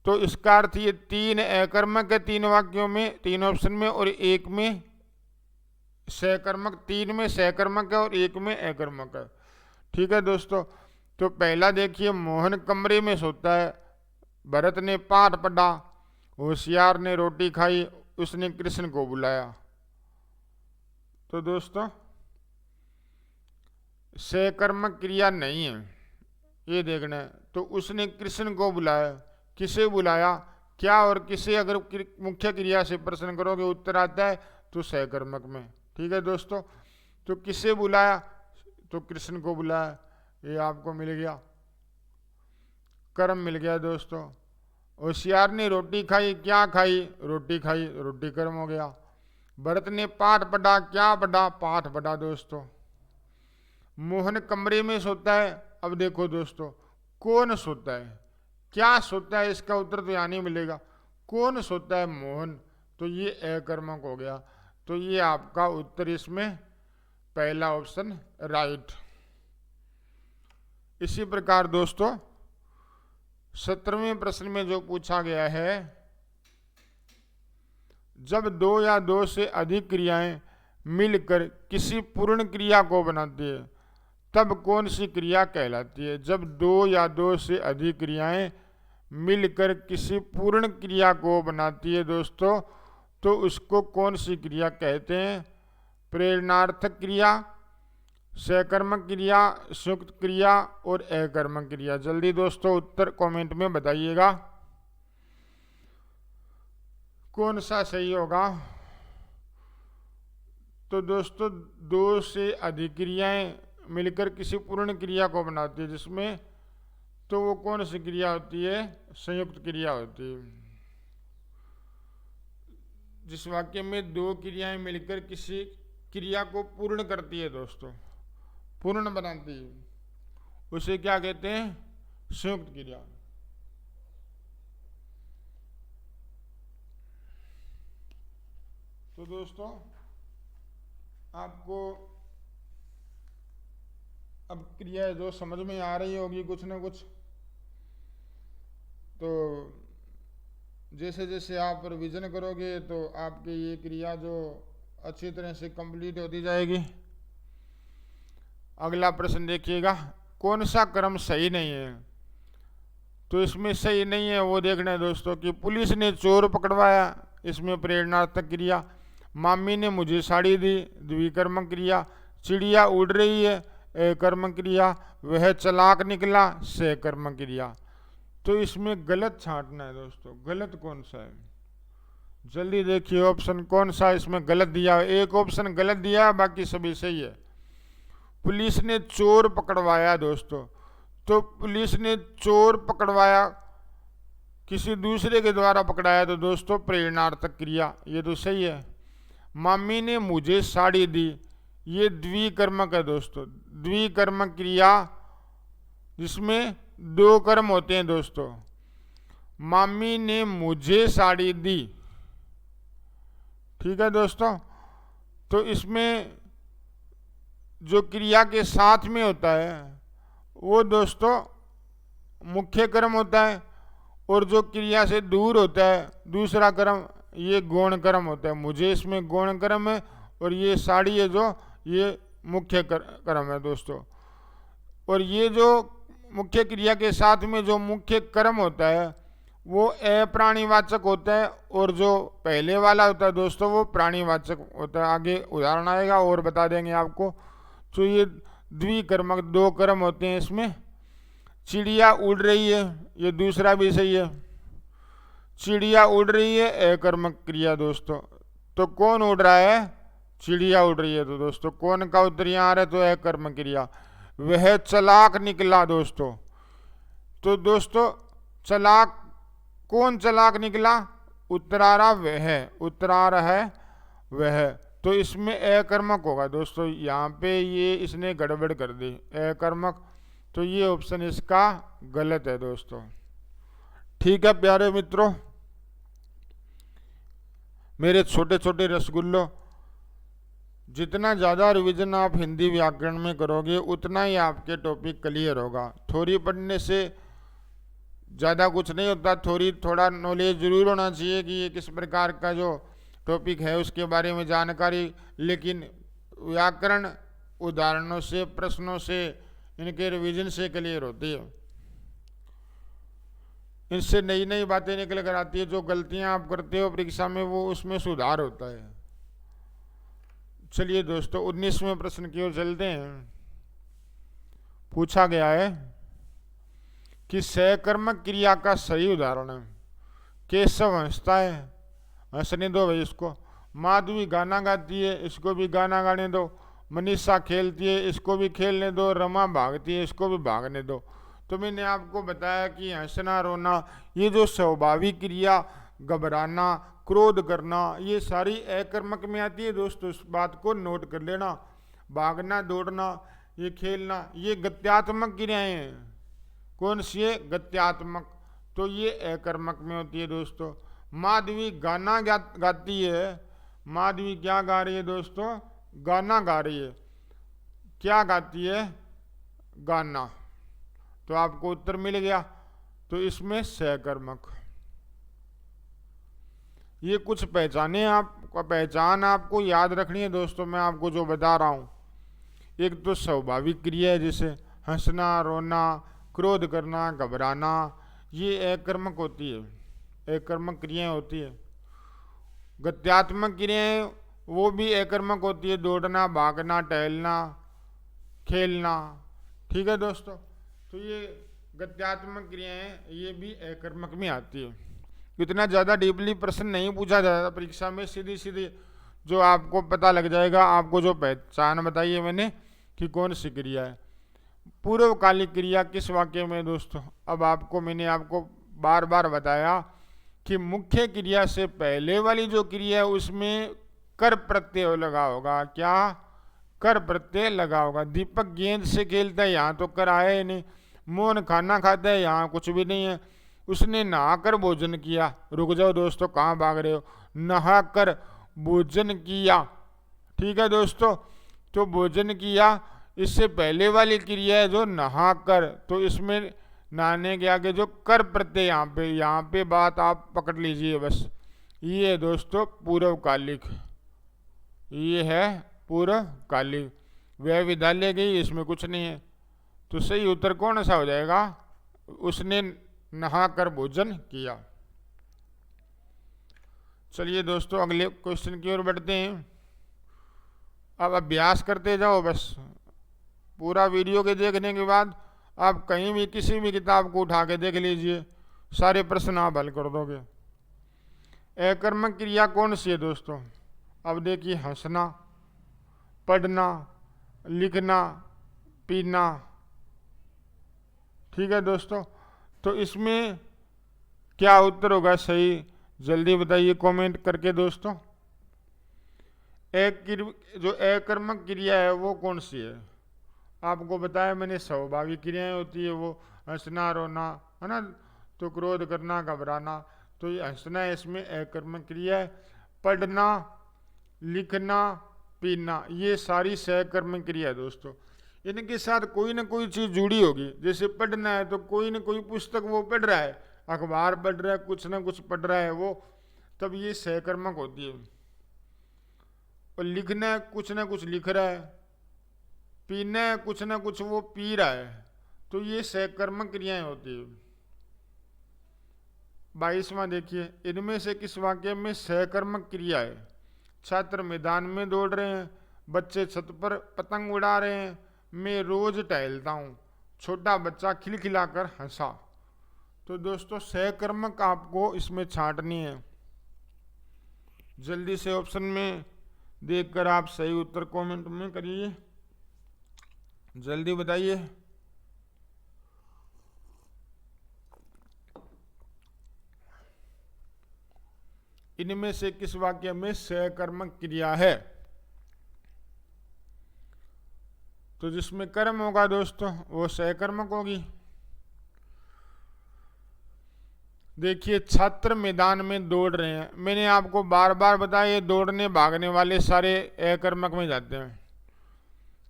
तो इसका अर्थ ये 3 अकर्मक है, 3 वाक्यों में, 3 ऑप्शन में, और 1 में सहकर्मक, 3 में सहकर्मक है और 1 में अकर्मक है। ठीक है दोस्तों, तो पहला देखिए, मोहन कमरे में सोता है, भरत ने पाठ पढ़ा, होशियार ने रोटी खाई, उसने कृष्ण को बुलाया। तो दोस्तों सहकर्मक क्रिया नहीं है, ये देखना है। तो उसने कृष्ण को बुलाया, किसे बुलाया, क्या और किसे, अगर मुख्य क्रिया से प्रश्न करोगे उत्तर आता है तो सहकर्मक में। ठीक है दोस्तों, तो किसे बुलाया, तो कृष्ण को बुलाया, ये आपको मिल गया, कर्म मिल गया दोस्तों। होशियार ने रोटी खाई, क्या खाई, रोटी खाई, रोटी कर्म हो गया। भरत ने पाठ पढ़ा, क्या पढ़ा, पाठ पढ़ा दोस्तों। मोहन कमरे में सोता है, अब देखो दोस्तों कौन सोता है, क्या सोता है, इसका उत्तर तो यहाँ नहीं मिलेगा। कौन सोता है, मोहन, तो ये अकर्मक हो गया, तो ये आपका उत्तर इसमें पहला ऑप्शन राइट। इसी प्रकार दोस्तों 17वें प्रश्न में जो पूछा गया है, जब 2 या 2 से अधिक क्रियाएं मिलकर किसी पूर्ण क्रिया को बनाती है तब कौन सी क्रिया कहलाती है। जब 2 या 2 से अधिक क्रियाएं मिलकर किसी पूर्ण क्रिया को बनाती है दोस्तों, तो उसको कौन सी क्रिया कहते हैं। प्रेरणार्थक क्रिया, सहकर्मक क्रिया, संयुक्त क्रिया और अकर्मक क्रिया। जल्दी दोस्तों उत्तर कमेंट में बताइएगा कौन सा सही होगा। तो दोस्तों 2 से अधिक क्रियाएं मिलकर किसी पूर्ण क्रिया को बनाती है, जिसमें तो वो कौन सी क्रिया होती है, संयुक्त क्रिया होती है। जिस वाक्य में 2 क्रियाएं मिलकर किसी क्रिया को पूर्ण करती है दोस्तों, पूर्ण बनाती है, उसे क्या कहते हैं, संयुक्त क्रिया। तो दोस्तों आपको अब क्रिया जो समझ में आ रही होगी कुछ ना कुछ, तो जैसे जैसे आप रिवीजन करोगे तो आपकी ये क्रिया जो अच्छी तरह से कंप्लीट होती जाएगी। अगला प्रश्न देखिएगा, कौन सा कर्म सही नहीं है? तो इसमें सही नहीं है वो देखना है दोस्तों कि पुलिस ने चोर पकड़वाया, इसमें प्रेरणार्थक क्रिया। मामी ने मुझे साड़ी दी, द्विकर्मक क्रिया। चिड़िया उड़ रही है, एकर्मक क्रिया। वह चलाक निकला, सहकर्मक क्रिया। तो इसमें गलत छांटना है दोस्तों, गलत कौन सा है? जल्दी देखिए ऑप्शन कौन सा इसमें गलत दिया है। एक ऑप्शन गलत दिया है, बाकी सभी सही है। पुलिस ने चोर पकड़वाया दोस्तों, तो पुलिस ने चोर पकड़वाया, किसी दूसरे के द्वारा पकड़ाया, तो दोस्तों प्रेरणार्थक क्रिया, ये तो सही है। मामी ने मुझे साड़ी दी, ये द्विकर्मक है दोस्तों, द्विकर्मक क्रिया जिसमें दो कर्म होते हैं दोस्तों। मामी ने मुझे साड़ी दी, ठीक है दोस्तों। तो इसमें जो क्रिया के साथ में होता है वो दोस्तों मुख्य कर्म होता है, और जो क्रिया से दूर होता है दूसरा कर्म, ये गौण कर्म होता है। मुझे इसमें गौण कर्म है, और ये साड़ी है जो ये मुख्य कर्म है दोस्तों। और ये जो मुख्य क्रिया के साथ में जो मुख्य कर्म होता है वो अप्राणीवाचक होता है, और जो पहले वाला होता है दोस्तों वो प्राणीवाचक होता है। आगे उदाहरण आएगा और बता देंगे आपको। तो ये द्विकर्मक दो कर्म होते हैं इसमें। चिड़िया उड़ रही है, ये दूसरा भी सही है। चिड़िया उड़ रही है, अकर्मक क्रिया दोस्तों। तो कौन उड़ रहा है? चिड़िया उड़ रही है। तो दोस्तों कौन का उत्तर यहाँ आ रहा है? तो अकर्मक क्रिया। वह चलाक निकला दोस्तों, तो दोस्तों चलाक, कौन चलाक निकला? उत्तर आ रहा वह, उत्तर आ रहा है वह। तो इसमें अकर्मक होगा दोस्तों, यहाँ पे ये इसने गड़बड़ कर दी, अकर्मक। तो ये ऑप्शन इसका गलत है दोस्तों। ठीक है प्यारे मित्रों, मेरे छोटे छोटे रसगुल्लों, जितना ज़्यादा रिवीजन आप हिंदी व्याकरण में करोगे उतना ही आपके टॉपिक क्लियर होगा। थोड़ी पढ़ने से ज़्यादा कुछ नहीं होता, थोड़ा नॉलेज जरूर होना चाहिए कि ये किस प्रकार का जो टॉपिक है उसके बारे में जानकारी। लेकिन व्याकरण उदाहरणों से, प्रश्नों से, इनके रिवीजन से क्लियर होती है। इनसे नई नई बातें निकल कर आती है। जो गलतियां आप करते हो परीक्षा में वो उसमें सुधार होता है। चलिए दोस्तों 19वें प्रश्न की ओर चलते हैं। पूछा गया है कि सहकर्मक क्रिया का सही उदाहरण है। केशव हंसता है, हंसने दो भाई इसको। माधवी गाना गाती है, इसको भी गाना गाने दो। मनीषा खेलती है, इसको भी खेलने दो। रमा भागती है, इसको भी भागने दो। तो मैंने आपको बताया कि हंसना रोना ये जो स्वाभाविक क्रिया, घबराना, क्रोध करना, ये सारी अकर्मक में आती है दोस्तों। इस बात को नोट कर लेना। भागना, दौड़ना, ये खेलना, ये गत्यात्मक क्रियाएं हैं। कौन सी है? गत्यात्मक। तो ये अकर्मक में होती है दोस्तों। माधवी गाना गाती है। माधवी क्या गा रही है दोस्तों? गाना गा रही है। क्या गाती है? गाना। तो आपको उत्तर मिल गया। तो इसमें सहकर्मक। ये कुछ पहचान आपको याद रखनी है दोस्तों। मैं आपको जो बता रहा हूं, एक तो स्वाभाविक क्रिया है जैसे हंसना, रोना, क्रोध करना, घबराना, ये अकर्मक होती है, अकर्मक क्रियाएं होती है। गत्यात्मक क्रियाएं वो भी अकर्मक होती है, दौड़ना, भागना, टहलना, खेलना। ठीक है दोस्तों, तो ये गत्यात्मक क्रियाएं ये भी अकर्मक में आती है। इतना ज़्यादा डीपली प्रश्न नहीं पूछा जाता परीक्षा में, सीधी सीधी जो आपको पता लग जाएगा। आपको जो पहचान बताई है मैंने कि कौन सी क्रिया है। पूर्वकालिक क्रिया किस वाक्य में दोस्तों? अब मैंने आपको बार बार बताया कि मुख्य क्रिया से पहले वाली जो क्रिया है उसमें कर प्रत्यय लगा होगा। क्या? कर प्रत्यय लगा होगा। दीपक गेंद से खेलता है, यहाँ तो कर आया ही नहीं। मोहन खाना खाता है, यहाँ कुछ भी नहीं है। उसने नहाकर भोजन किया। रुक जाओ दोस्तों, कहाँ भाग रहे हो? नहाकर भोजन किया। ठीक है दोस्तों, तो भोजन किया इससे पहले वाली क्रिया है जो नहाकर। तो इसमें नहाने के आगे जो कर प्रत्यय यहाँ पे बात आप पकड़ लीजिए बस। ये है दोस्तों पूर्वकालिक, ये है पूर्वकालिक। वह विद्यालय गई, इसमें कुछ नहीं है। तो सही उत्तर कौन सा हो जाएगा? उसने नहाकर भोजन किया। चलिए दोस्तों अगले क्वेश्चन की ओर बढ़ते हैं। अब अभ्यास करते जाओ बस। पूरा वीडियो के देखने के बाद आप कहीं भी किसी भी किताब को उठा के देख लीजिए, सारे प्रश्न आप हल कर दोगे। अकर्मक क्रिया कौन सी है दोस्तों? अब देखिए, हंसना, पढ़ना, लिखना, पीना। ठीक है दोस्तों, तो इसमें क्या उत्तर होगा सही? जल्दी बताइए कमेंट करके दोस्तों। जो अकर्मक क्रिया है वो कौन सी है? आपको बताया मैंने, स्वाभाविक क्रियाएं होती है वो, हंसना, रोना, है ना, तो क्रोध करना, घबराना। तो ये हंसना है, इसमें अकर्मक क्रिया है। पढ़ना, लिखना, पीना, ये सारी सहकर्मक क्रिया है दोस्तों। इनके साथ कोई ना कोई चीज़ जुड़ी होगी। जैसे पढ़ना है तो कोई ना कोई पुस्तक वो पढ़ रहा है, अखबार पढ़ रहा है, कुछ ना कुछ पढ़ रहा है वो, तब ये सहकर्मक होती है। और लिखना है, कुछ ना कुछ लिख रहा है। पीना है, कुछ ना कुछ वो पी रहा है। तो ये सहकर्मक क्रियाएं होती है। 22वां देखिए, इनमें से किस वाक्य में सहकर्मक क्रिया है? छात्र मैदान में दौड़ रहे हैं, बच्चे छत पर पतंग उड़ा रहे हैं, मैं रोज टहलता हूँ, छोटा बच्चा खिलखिलाकर हंसा। तो दोस्तों सहकर्मक आपको इसमें छांटनी है। जल्दी से ऑप्शन में देखकर आप सही उत्तर कमेंट में करिए, जल्दी बताइए। इनमें से किस वाक्य में सहकर्मक क्रिया है? तो जिसमें कर्म होगा दोस्तों वो सहकर्मक होगी। देखिए, छात्र मैदान में दौड़ रहे हैं, मैंने आपको बार बार बताया ये दौड़ने भागने वाले सारे अकर्मक में जाते हैं।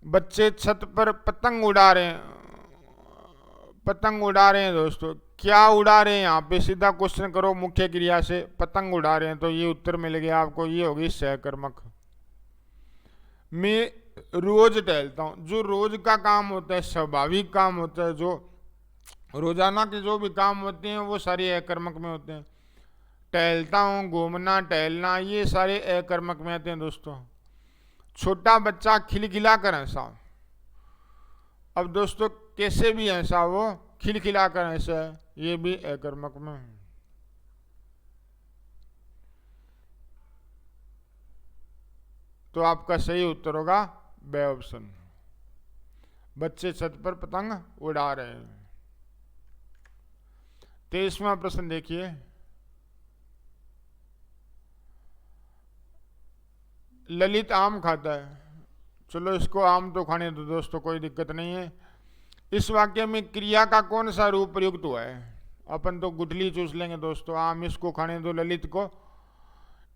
बच्चे छत पर पतंग उड़ा रहे हैं, पतंग उड़ा रहे हैं दोस्तों, क्या उड़ा रहे हैं? यहाँ पे सीधा क्वेश्चन करो मुख्य क्रिया से, पतंग उड़ा रहे हैं, तो ये उत्तर मिल गया आपको, ये होगी सहकर्मक। मैं रोज टहलता हूँ, जो रोज का काम होता है, स्वाभाविक काम होता है, जो रोजाना के जो भी काम होते हैं वो सारे अकर्मक में होते हैं। टहलता हूँ, घूमना, टहलना, ये सारे अकर्मक में आते हैं दोस्तों। छोटा बच्चा खिलखिला कर हंसा, अब दोस्तों कैसे भी हंसा वो, खिलखिला कर हंसा, ये भी अकर्मक में है। तो आपका सही उत्तर होगा बे ऑप्शन, बच्चे छत पर पतंग उड़ा रहे हैं। 23वां प्रश्न देखिए, ललित आम खाता है। चलो इसको आम तो खाने दो दोस्तों, कोई दिक्कत नहीं है। इस वाक्य में क्रिया का कौन सा रूप प्रयुक्त हुआ है? अपन तो गुठली चूस लेंगे दोस्तों, आम इसको खाने दो ललित को।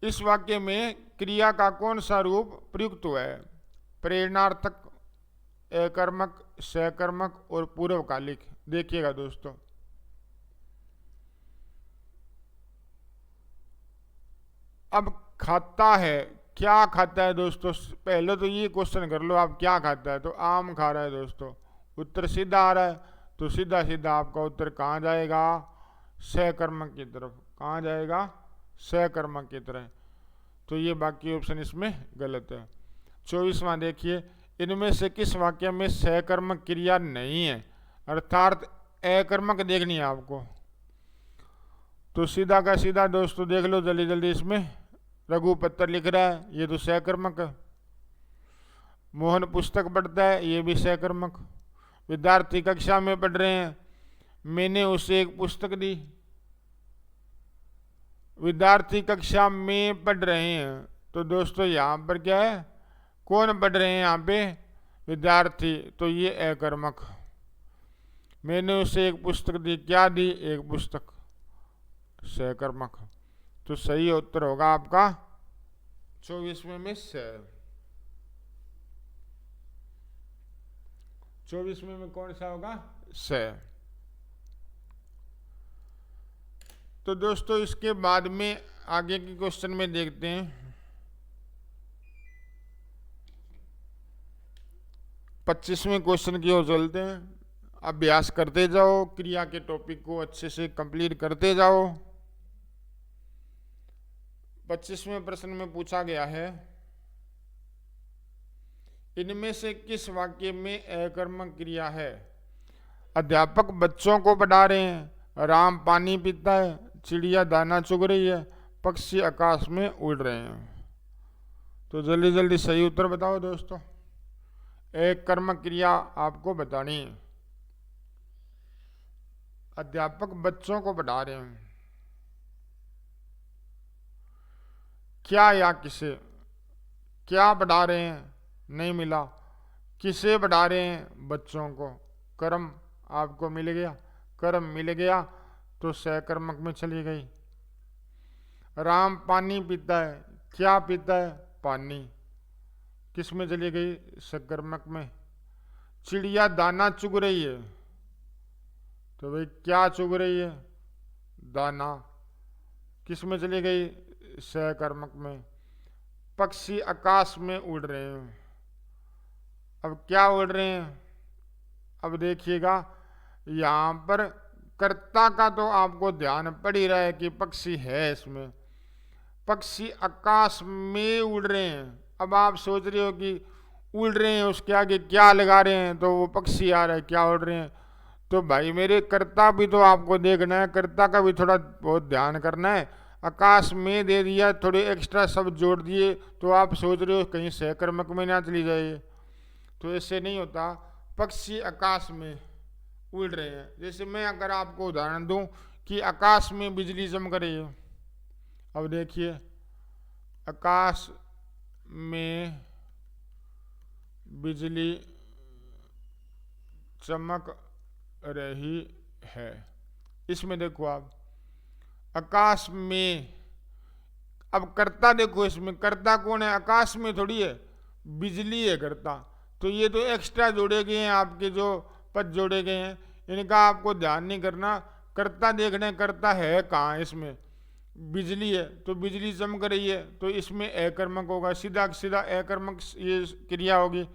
इस वाक्य में क्रिया का कौन सा रूप प्रयुक्त हुआ है? प्रेरणार्थक, अकर्मक, सहकर्मक और पूर्वकालिक। देखिएगा दोस्तों, अब खाता है, क्या खाता है दोस्तों? पहले तो ये क्वेश्चन कर लो आप, क्या खाता है? तो आम खा रहा है दोस्तों, उत्तर सीधा आ रहा है। तो सीधा सीधा आपका उत्तर कहाँ जाएगा? सहकर्मक की तरफ। कहाँ जाएगा? सहकर्मक की तरफ। तो ये बाकी ऑप्शन इसमें गलत है। 24वां देखिए, इनमें से किस वाक्य में सहकर्मक क्रिया नहीं है? अर्थात अकर्मक देखनी है आपको। तो सीधा का सीधा दोस्तों देख लो जल्दी जल्दी, इसमें रघु पत्र लिख रहा है, ये तो सहकर्मक है। मोहन पुस्तक पढ़ता है, ये भी सहकर्मक। विद्यार्थी कक्षा में पढ़ रहे हैं, मैंने उसे एक पुस्तक दी। विद्यार्थी कक्षा में पढ़ रहे हैं, तो दोस्तों यहाँ पर क्या है? कौन पढ़ रहे हैं यहाँ पे? विद्यार्थी, तो ये अकर्मक। मैंने उसे एक पुस्तक दी, क्या दी? एक पुस्तक, सहकर्मक। तो सही उत्तर होगा आपका 24वें में से। 24वें में कौन सा होगा? से। तो दोस्तों इसके बाद में आगे के क्वेश्चन में देखते हैं। 25वें क्वेश्चन की ओर चलते हैं। अभ्यास करते जाओ, क्रिया के टॉपिक को अच्छे से कंप्लीट करते जाओ। 25वें प्रश्न में पूछा गया है, इनमें से किस वाक्य में अकर्मक क्रिया है? अध्यापक बच्चों को पढ़ा रहे हैं, राम पानी पीता है, चिड़िया दाना चुग रही है, पक्षी आकाश में उड़ रहे हैं। तो जल्दी जल्दी सही उत्तर बताओ दोस्तों। अकर्मक क्रिया आपको बतानी है। अध्यापक बच्चों को पढ़ा रहे हैं, क्या या किसे? क्या पढ़ा रहे हैं? नहीं मिला। किसे पढ़ा रहे हैं? बच्चों को। कर्म आपको मिल गया, कर्म मिल गया तो सकर्मक में चली गई। राम पानी पीता है, क्या पीता है? पानी। किस में चली गई? सकर्मक में। चिड़िया दाना चुग रही है, तो भाई क्या चुग रही है? दाना। किस में चली गई? सकर्मक में। पक्षी आकाश में उड़ रहे हैं, अब क्या उड़ रहे हैं? अब देखिएगा यहाँ पर कर्ता का तो आपको ध्यान पड़ ही रहा है कि पक्षी है इसमें। पक्षी आकाश में उड़ रहे हैं। अब आप सोच रहे हो कि उड़ रहे हैं, उसके आगे क्या लगा रहे हैं? तो वो पक्षी आ रहा है, क्या उड़ रहे हैं? तो भाई मेरे कर्ता भी तो आपको देखना है, कर्ता का भी थोड़ा बहुत ध्यान करना है। आकाश में दे दिया, थोड़े एक्स्ट्रा शब्द जोड़ दिए, तो आप सोच रहे हो कहीं सहकर्मक में ना चली जाए। तो ऐसे नहीं होता। पक्षी आकाश में उड़ रहे हैं। जैसे मैं अगर आपको उदाहरण दूं कि आकाश में बिजली चमक रही है। अब देखिए आकाश में बिजली चमक रही है। इसमें देखो आप आकाश में, अब कर्ता देखो, इसमें कर्ता कौन है? आकाश में थोड़ी है, बिजली है कर्ता। तो ये तो एक्स्ट्रा जोड़े गए हैं, आपके जो पद जोड़े गए हैं इनका आपको ध्यान नहीं करना। कर्ता देखना है, कर्ता है कहाँ? इसमें बिजली है, तो बिजली चमक रही है, तो इसमें अकर्मक होगा, सीधा सीधा अकर्मक ये क्रिया होगी।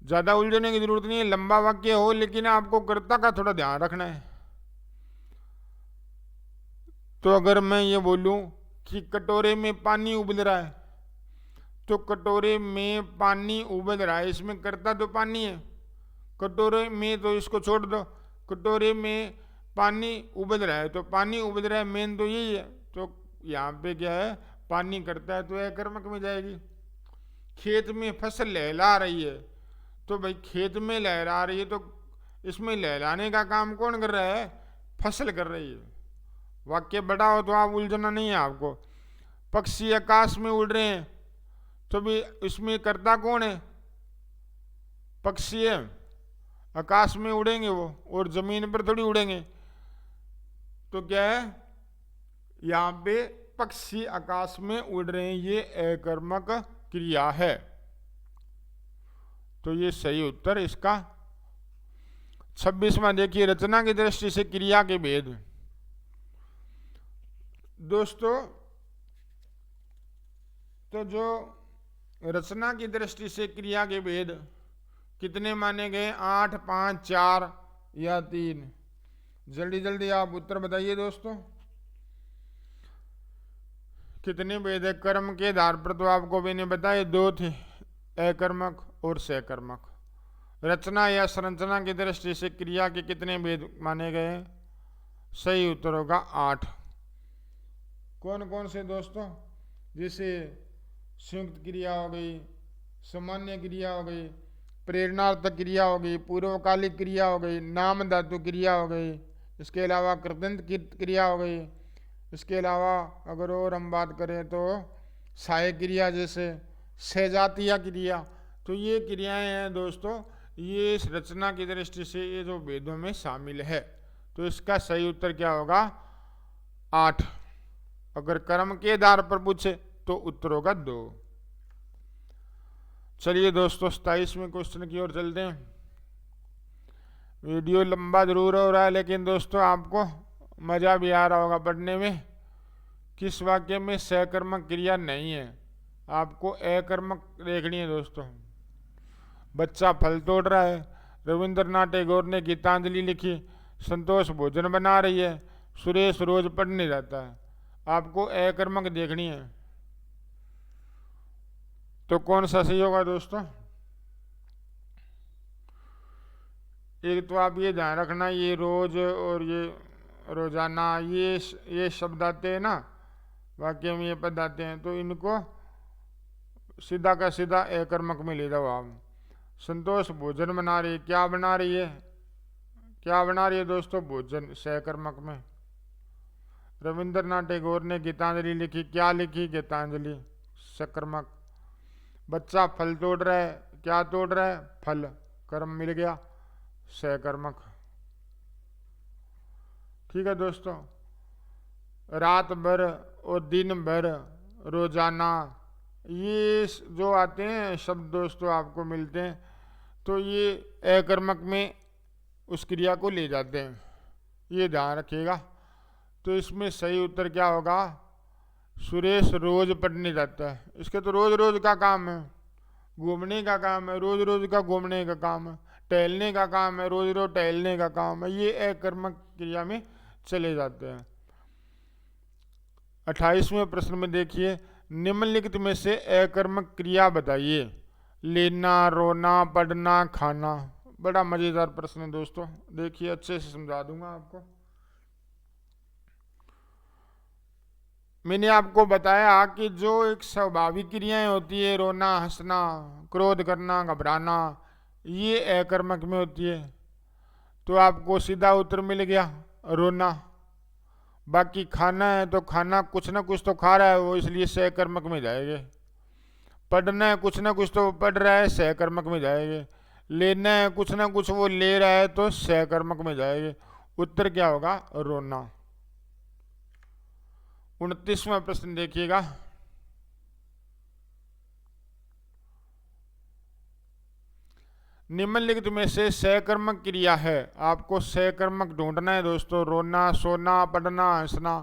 ज्यादा उलझने की जरूरत नहीं है, लंबा वाक्य हो लेकिन आपको कर्ता का थोड़ा ध्यान रखना है। तो अगर मैं ये बोलूं कि कटोरे में पानी उबल रहा है, तो कटोरे में पानी उबल रहा है, इसमें कर्ता तो पानी है। कटोरे में तो इसको छोड़ दो, कटोरे में पानी उबल रहा है, तो पानी उबल रहा है मेन तो यही है। तो यहाँ पे क्या है? पानी करता है, तो अकर्मक में जाएगी। खेत में फसल लहरा रही है, तो भाई खेत में लहरा रही है, तो इसमें लहराने का काम कौन कर रहा है? फसल कर रही है। वाक्य बड़ा हो तो आप उलझना नहीं है आपको। पक्षी आकाश में उड़ रहे हैं, तो भी इसमें कर्ता कौन है? पक्षी है, आकाश में उड़ेंगे वो, और जमीन पर थोड़ी उड़ेंगे। तो क्या है? यहाँ पे पक्षी आकाश में उड़ रहे हैं, ये अकर्मक क्रिया है। तो ये सही उत्तर इसका। 26वां देखिए, रचना की दृष्टि से क्रिया के भेद। दोस्तों तो जो रचना की दृष्टि से क्रिया के भेद कितने माने गए? 8, 5, 4 या 3? जल्दी जल्दी आप उत्तर बताइए दोस्तों, कितने भेद है? कर्म के आधार पर तो आपको मैंने बताए 2 थे, अकर्मक और सकर्मक। रचना या संरचना की दृष्टि से क्रिया के कितने भेद माने गए? सही उत्तर होगा 8। कौन कौन से दोस्तों? जैसे संयुक्त क्रिया हो गई, सामान्य क्रिया हो गई, प्रेरणार्थक क्रिया हो गई, पूर्वकालिक क्रिया हो गई, नाम धातु क्रिया हो गई, इसके अलावा कृदंत क्रिया हो गई। इसके अलावा अगर और हम बात करें तो सहायक क्रिया जैसे सहजातीय क्रिया। तो ये क्रियाएं हैं दोस्तों, ये इस रचना की दृष्टि से ये जो भेदों में शामिल है। तो इसका सही उत्तर क्या होगा? 8। अगर कर्म के आधार पर पूछे तो उत्तर होगा 2। चलिए दोस्तों 27वें क्वेश्चन की ओर चलते हैं। वीडियो लंबा जरूर हो रहा है, लेकिन दोस्तों आपको मज़ा भी आ रहा होगा पढ़ने में। किस वाक्य में सकर्मक क्रिया नहीं है? आपको अकर्मक देखनी है दोस्तों। बच्चा फल तोड़ रहा है, रविंद्रनाथ टैगोर ने गीतांजलि लिखी, संतोष भोजन बना रही है, सुरेश रोज पढ़ने जाता है। आपको अकर्मक देखनी है, तो कौन सा सही होगा दोस्तों? एक तो आप ये ध्यान रखना, ये रोज और ये रोजाना, ये शब्द आते हैं ना वाक्य में, ये पद आते हैं, तो इनको सीधा का सीधा अकर्मक में ले जाओ आप। संतोष भोजन बना रही है, क्या बना रही है? क्या बना रही है दोस्तों? भोजन, सकर्मक में। रविंद्रनाथ टैगोर ने गीतांजलि लिखी, क्या लिखी? गीतांजलि, सकर्मक। बच्चा फल तोड़ रहा है, क्या तोड़ रहा है? फल, कर्म मिल गया, सकर्मक। ठीक है दोस्तों। रात भर और दिन भर, रोजाना, ये जो आते हैं शब्द दोस्तों आपको मिलते हैं, तो ये अकर्मक में उस क्रिया को ले जाते हैं, ये ध्यान रखिएगा। तो इसमें सही उत्तर क्या होगा? सुरेश रोज पढ़ने जाता है। इसके तो रोज रोज का काम है, घूमने का काम है, रोज रोज का घूमने का काम है, टहलने का काम है, रोज रोज टहलने का काम है, ये अकर्मक क्रिया में चले जाते हैं। 28वें प्रश्न में देखिए, निम्नलिखित में से अकर्मक क्रिया बताइए। लेना, रोना, पढ़ना, खाना। बड़ा मजेदार प्रश्न है दोस्तों, देखिए अच्छे से समझा दूंगा आपको। मैंने आपको बताया कि जो एक स्वाभाविक क्रियाएं होती है, रोना, हंसना, क्रोध करना, घबराना, ये अकर्मक में होती है। तो आपको सीधा उत्तर मिल गया, रोना। बाकी खाना है तो खाना कुछ ना कुछ तो खा रहा है वो, इसलिए सकर्मक में जाएंगे। पढ़ना है, कुछ ना कुछ तो पढ़ रहा है, सकर्मक में जाएंगे। लेना है, कुछ ना कुछ वो ले रहा है, तो सकर्मक में जाएंगे। उत्तर क्या होगा? रोना। 29वां प्रश्न देखिएगा, निम्नलिखित में से सकर्मक क्रिया है। आपको सकर्मक ढूंढना है दोस्तों। रोना, सोना, पढ़ना, हंसना,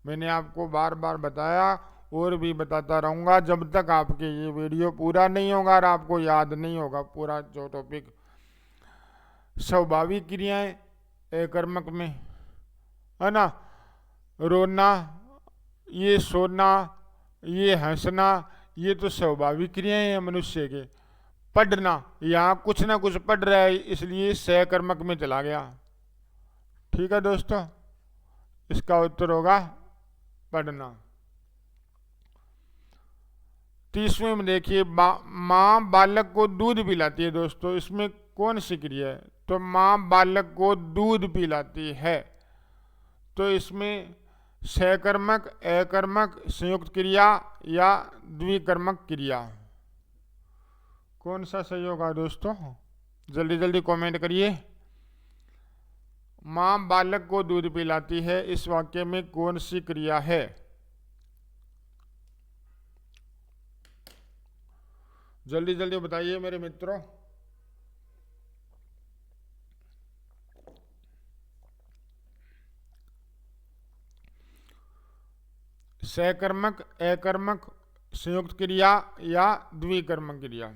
मैंने आपको बार बार बताया और भी बताता रहूँगा जब तक आपके ये वीडियो पूरा नहीं होगा और आपको याद नहीं होगा पूरा जो टॉपिक। स्वाभाविक क्रियाएं अकर्मक में है ना, रोना, ये सोना, ये हंसना, ये तो स्वाभाविक क्रियाएं हैं मनुष्य के। पढ़ना, यहाँ कुछ ना कुछ पढ़ रहा है, इसलिए सकर्मक में चला गया। ठीक है दोस्तों, इसका उत्तर होगा पढ़ना। 30वें में देखिए, माँ बालक को दूध पिलाती है। दोस्तों इसमें कौन सी क्रिया है? तो माँ बालक को दूध पिलाती है, तो इसमें सकर्मक, अकर्मक, संयुक्त क्रिया या द्विकर्मक क्रिया, कौन सा सही होगा दोस्तों? जल्दी जल्दी कमेंट करिए। माँ बालक को दूध पिलाती है, इस वाक्य में कौन सी क्रिया है? जल्दी जल्दी बताइए मेरे मित्रों। सकर्मक, अकर्मक, संयुक्त क्रिया या द्विकर्मक क्रिया।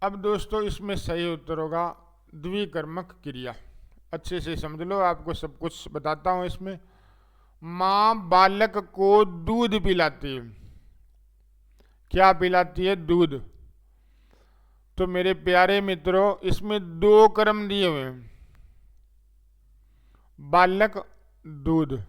अब दोस्तों इसमें सही उत्तर होगा द्विकर्मक क्रिया। अच्छे से समझ लो, आपको सब कुछ बताता हूं इसमें। माँ बालक को दूध पिलाती है। क्या पिलाती है? दूध। तो मेरे प्यारे मित्रों, इसमें दो कर्म दिए हुए हैं, बालक, दूध।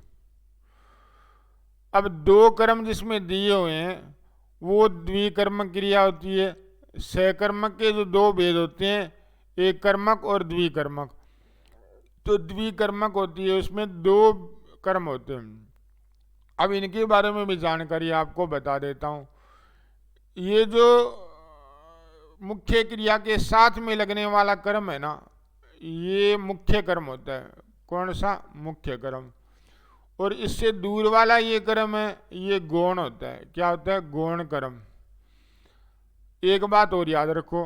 अब दो कर्म जिसमें दिए हुए हैं वो द्विकर्मक क्रिया होती है। सकर्मक के जो दो भेद होते हैं, एक कर्मक और द्विकर्मक। तो द्विकर्मक होती है, उसमें दो कर्म होते हैं। अब इनके बारे में भी जानकारी आपको बता देता हूँ। ये जो मुख्य क्रिया के साथ में लगने वाला कर्म है ना, ये मुख्य कर्म होता है। कौन सा? मुख्य कर्म। और इससे दूर वाला ये कर्म है, ये गौण होता है। क्या होता है? गौण कर्म। एक बात और याद रखो,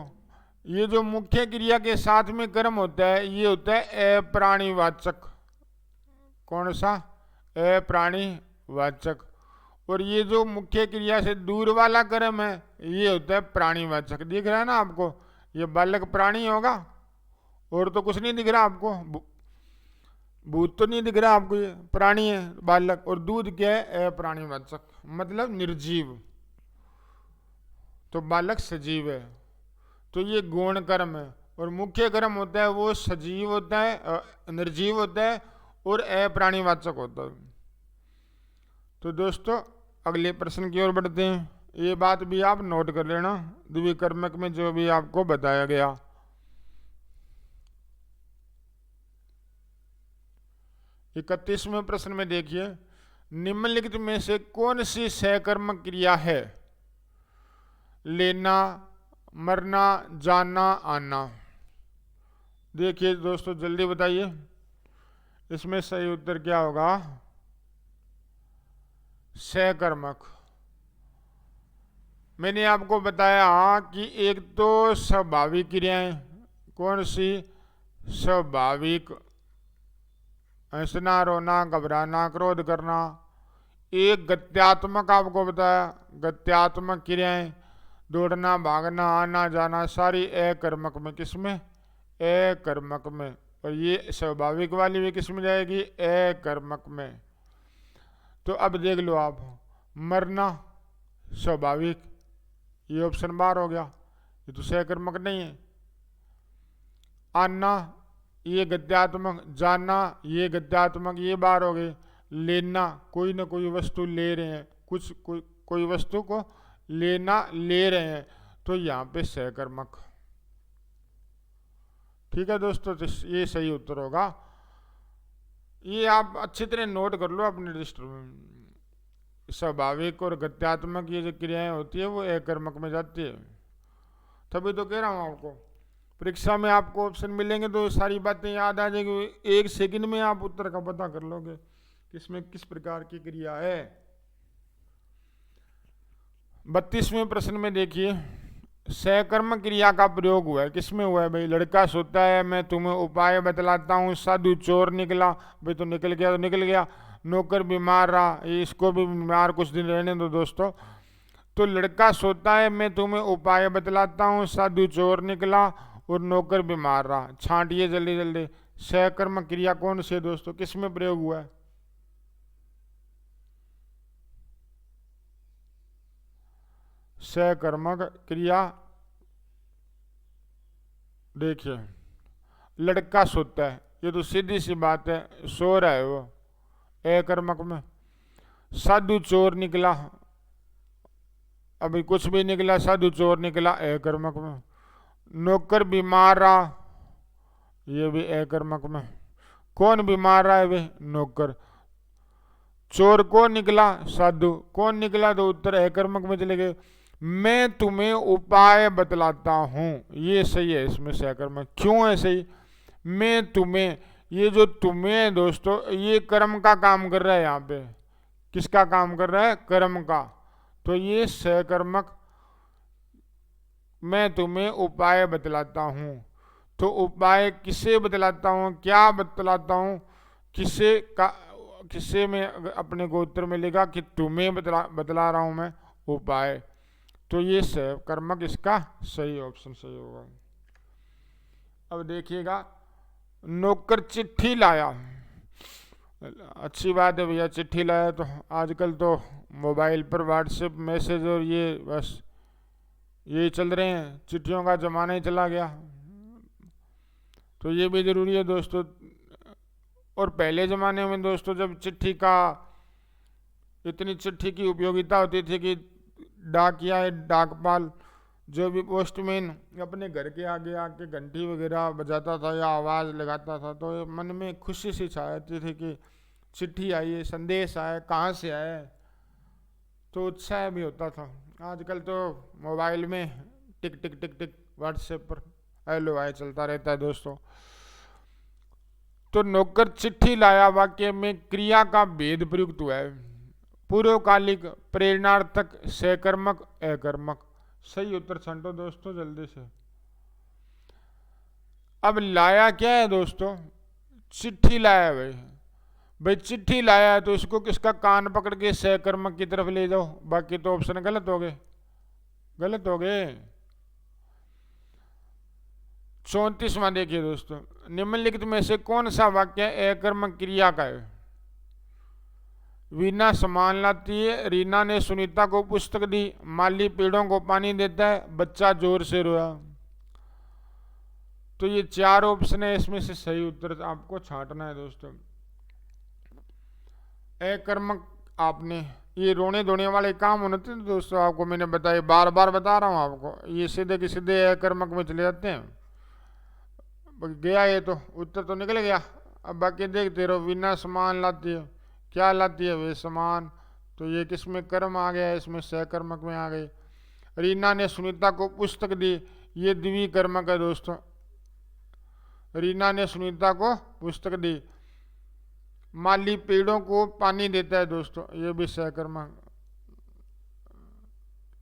ये जो मुख्य क्रिया के साथ में कर्म होता है ये होता है अप्राणीवाचक। कौन सा? अप्राणीवाचक। और ये जो मुख्य क्रिया से दूर वाला कर्म है ये होता है प्राणीवाचक। दिख रहा है ना आपको? ये बालक प्राणी होगा, और तो कुछ नहीं दिख रहा आपको, भूत तो नहीं दिख रहा आपको, ये प्राणी है बालक। और दूध क्या है? अप्राणीवाचक, मतलब निर्जीव। तो बालक सजीव है, तो ये गौण कर्म है। और मुख्य कर्म होता है वो सजीव होता है, निर्जीव होता है और अप्राणीवाचक होता है। तो दोस्तों अगले प्रश्न की ओर बढ़ते हैं। ये बात भी आप नोट कर लेना, द्विकर्मक में जो भी आपको बताया गया। 31वें प्रश्न में देखिए, निम्नलिखित में से कौन सी सहकर्मक क्रिया है? लेना, मरना, जाना, आना। देखिए दोस्तों जल्दी बताइए, इसमें सही उत्तर क्या होगा? सहकर्मक। मैंने आपको बताया कि एक तो स्वाभाविक क्रियाएं, कौन सी? स्वाभाविक, हंसना, रोना, घबराना, क्रोध करना। एक गत्यात्मक आपको बताया, गत्यात्मक क्रियाएं, दौड़ना, भागना, आना जाना, सारी अकर्मक में। किसमें? अकर्मक में। और ये स्वाभाविक वाली भी किसमें जाएगी? अकर्मक में। तो अब देख लो आप, मरना स्वाभाविक, ये ऑप्शन बार हो गया, ये तो सहकर्मक नहीं है। आना ये गद्यात्मक, जानना ये गद्यात्मक, ये बार हो गए। लेना, कोई ना कोई वस्तु ले रहे हैं, कुछ कोई वस्तु को लेना, ले रहे हैं, तो यहाँ पे सहकर्मक। ठीक है दोस्तों, तो ये सही उत्तर होगा। ये आप अच्छी तरह नोट कर लो अपने रजिस्टर में। स्वाभाविक और गत्यात्मक ये जो क्रियाएं होती है वो अकर्मक में जाती है। तभी तो कह रहा हूँ आपको, परीक्षा में आपको ऑप्शन मिलेंगे तो सारी बातें याद आ जाएगी, 1 सेकंड में आप उत्तर का पता कर लोगे किसमें किस प्रकार की क्रिया है। 32वें प्रश्न में देखिए, सहकर्म क्रिया का प्रयोग हुआ है, किसमें हुआ है भाई? लड़का सोता है, मैं तुम्हें उपाय बतलाता हूँ, साधु चोर निकला, भाई तो निकल गया तो निकल गया। नौकर बीमार रहा, इसको भी बीमार कुछ दिन रहने दो दोस्तों। तो लड़का सोता है, मैं तुम्हें उपाय बतलाता हूँ, साधु चोर निकला और नौकर बीमार रहा। छांटिए जल्दी जल्दी, सहकर्म क्रिया कौन सी है दोस्तों, किसमें प्रयोग हुआ है? सहकर्मक क्रिया देखिए, लड़का सोता है, ये तो सीधी सी बात है, सो रहा है वो, अकर्मक में। साधु चोर निकला, अभी कुछ भी निकला, साधु चोर निकला, अकर्मक में। नौकर बीमार रहा, ये भी अकर्मक में। कौन बीमार रहा है वे? नौकर। चोर कौन निकला? साधु। कौन निकला? तो उत्तर अकर्मक में चले गए। मैं तुम्हें उपाय बतलाता हूं, ये सही है इसमें सहकर्मक। क्यों है सही? मैं तुम्हें, ये जो तुम्हें है दोस्तों, ये कर्म का काम कर रहा है। यहाँ पे किसका काम कर रहा है? कर्म का। तो ये सहकर्मक, मैं तुम्हें उपाय बतलाता हूं। तो उपाय किसे बतलाता हूं, क्या बतलाता हूं, किसे का, किसे में अपने को उत्तर मिलेगा कि तुम्हें बतला रहा हूं मैं उपाय। तो ये सहकर्मक इसका सही ऑप्शन सही होगा। अब देखिएगा, नौकर चिट्ठी लाया, अच्छी बात है भैया, चिट्ठी लाया। तो आजकल तो मोबाइल पर व्हाट्सएप मैसेज और ये बस यही चल रहे हैं, चिट्ठियों का जमाना ही चला गया। तो ये भी जरूरी है दोस्तों। और पहले ज़माने में दोस्तों जब चिट्ठी का, इतनी चिट्ठी की उपयोगिता होती थी कि डाकिया, डाकपाल, जो भी पोस्टमैन अपने घर के आगे आके घंटी वगैरह बजाता था या आवाज़ लगाता था, तो मन में खुशी सी छाती थी कि चिट्ठी आई है, संदेश आया, कहाँ से आया, तो उत्साह भी होता था। आजकल तो मोबाइल में टिक टिक टिक टिक व्हाट्सएप पर हेलो हाय चलता रहता है दोस्तों। तो नौकर चिट्ठी लाया वाक्य में क्रिया का भेद प्रयुक्त हुआ है। पूर्वकालिक, प्रेरणार्थक, सहकर्मक, अकर्मक। सही उत्तर छंटो दोस्तों जल्दी से। अब लाया क्या है दोस्तों, चिट्ठी लाया भाई। भाई चिट्ठी लाया है तो इसको किसका कान पकड़ के सहकर्मक की तरफ ले जाओ, बाकी तो ऑप्शन गलत हो गए, गलत हो गए। 34वां देखिए दोस्तों, निम्नलिखित में से कौन सा वाक्य अकर्मक क्रिया का है। वीना सामान लाती है, रीना ने सुनीता को पुस्तक दी, माली पेड़ों को पानी देता है, बच्चा जोर से रोया। तो ये 4 ऑप्शन है, इसमें से सही उत्तर आपको छांटना है दोस्तों। अकर्मक आपने ये रोने धोने वाले काम होने थे दोस्तों, आपको मैंने बताया, बार बार बता रहा हूँ आपको, ये सीधे के सीधे अकर्मक में चले जाते हैं। गया ये तो उत्तर तो निकल गया। अब बाकी देखते रहो, वीना सामान लाती है, क्या लाती है वे सामान, तो ये किस में कर्म आ गया, इसमें सहकर्मक में आ गई। रीना ने सुनीता को पुस्तक दी, ये द्विकर्मक है दोस्तों। रीना ने सुनीता को पुस्तक दी। माली पेड़ों को पानी देता है दोस्तों, ये भी सहकर्मक।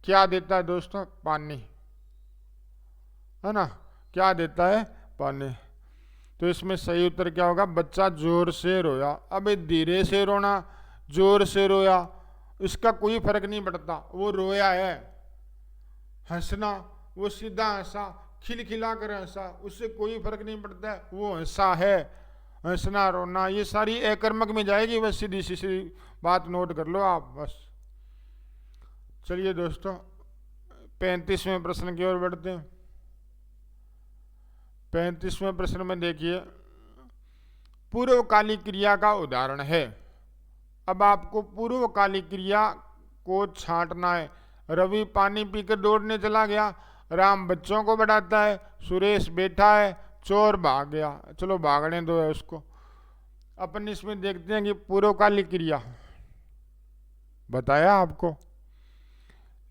क्या देता है दोस्तों, पानी, है ना, क्या देता है, पानी। तो इसमें सही उत्तर क्या होगा, बच्चा जोर से रोया। अब धीरे से रोना, जोर से रोया, इसका कोई फर्क नहीं पड़ता, वो रोया है। हंसना, वो सीधा हंसा, खिलखिला कर हंसा, उससे कोई फर्क नहीं पड़ता है, वो हंसा है। हंसना रोना ये सारी अकर्मक में जाएगी, बस सीधी सी बात नोट कर लो आप बस। चलिए दोस्तों 35वें प्रश्न की ओर बढ़ते हैं। 35वें प्रश्न में देखिए, पूर्वकालिक क्रिया का उदाहरण है। अब आपको पूर्वकालिक क्रिया को छांटना है। रवि पानी पीकर दौड़ने चला गया, राम बच्चों को बढ़ाता है, सुरेश बैठा है, चोर भाग गया। चलो भागने दो है उसको। अपन इसमें देखते हैं कि पूर्वकालिक क्रिया बताया आपको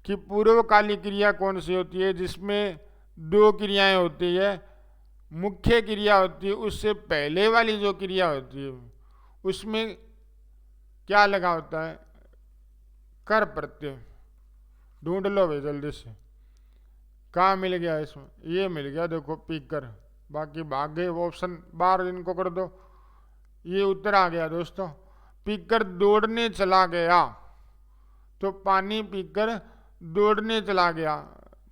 कि पूर्वकालिक क्रिया कौन सी होती है, जिसमें 2 क्रियाएं होती है। मुख्य क्रिया होती है, उससे पहले वाली जो क्रिया होती है उसमें क्या लगा होता है, कर प्रत्यय। ढूंढ लो भाई जल्दी से, कहाँ मिल गया इसमें, ये मिल गया देखो, पीकर। बाकी भाग गए, वो ऑप्शन बाहर इनको कर दो, ये उत्तर आ गया दोस्तों। पीकर दौड़ने चला गया, तो पानी पीकर दौड़ने चला गया,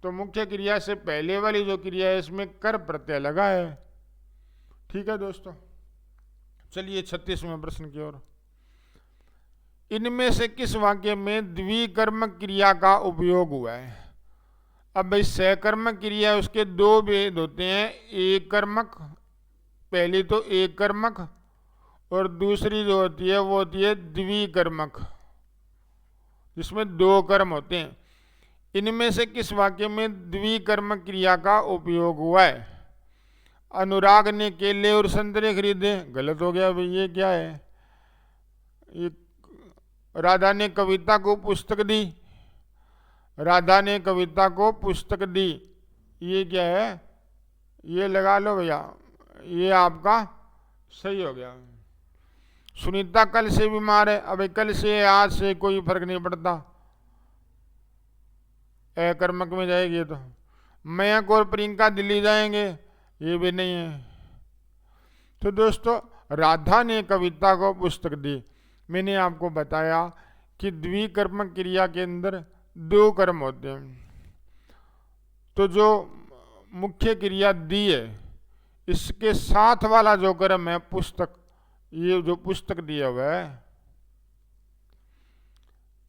तो मुख्य क्रिया से पहले वाली जो क्रिया है इसमें कर प्रत्यय लगा है। ठीक है दोस्तों, चलिए 36वें प्रश्न की ओर। इनमें से किस वाक्य में द्विकर्मक क्रिया का उपयोग हुआ है। अब भाई सहकर्मक क्रिया उसके 2 भेद होते हैं, एक कर्मक, पहली तो एक कर्मक, और दूसरी जो होती है वो होती है द्विकर्मक, जिसमें 2 कर्म होते हैं। इनमें से किस वाक्य में द्विकर्मक क्रिया का उपयोग हुआ है। अनुराग ने केले और संतरे खरीदे, गलत हो गया भाई, ये क्या है, ये राधा ने कविता को पुस्तक दी, राधा ने कविता को पुस्तक दी, ये क्या है, ये लगा लो भैया, ये आपका सही हो गया। सुनीता कल से बीमार है, अब कल से आज से कोई फर्क नहीं पड़ता, अकर्मक में जाएगी। तो मयंक और प्रियंका दिल्ली जाएंगे, ये भी नहीं है। तो दोस्तों राधा ने कविता को पुस्तक दी। मैंने आपको बताया कि द्विकर्मक क्रिया के अंदर 2 कर्म होते हैं। तो जो मुख्य क्रिया दी है, इसके साथ वाला जो कर्म है पुस्तक, ये जो पुस्तक दिया हुआ है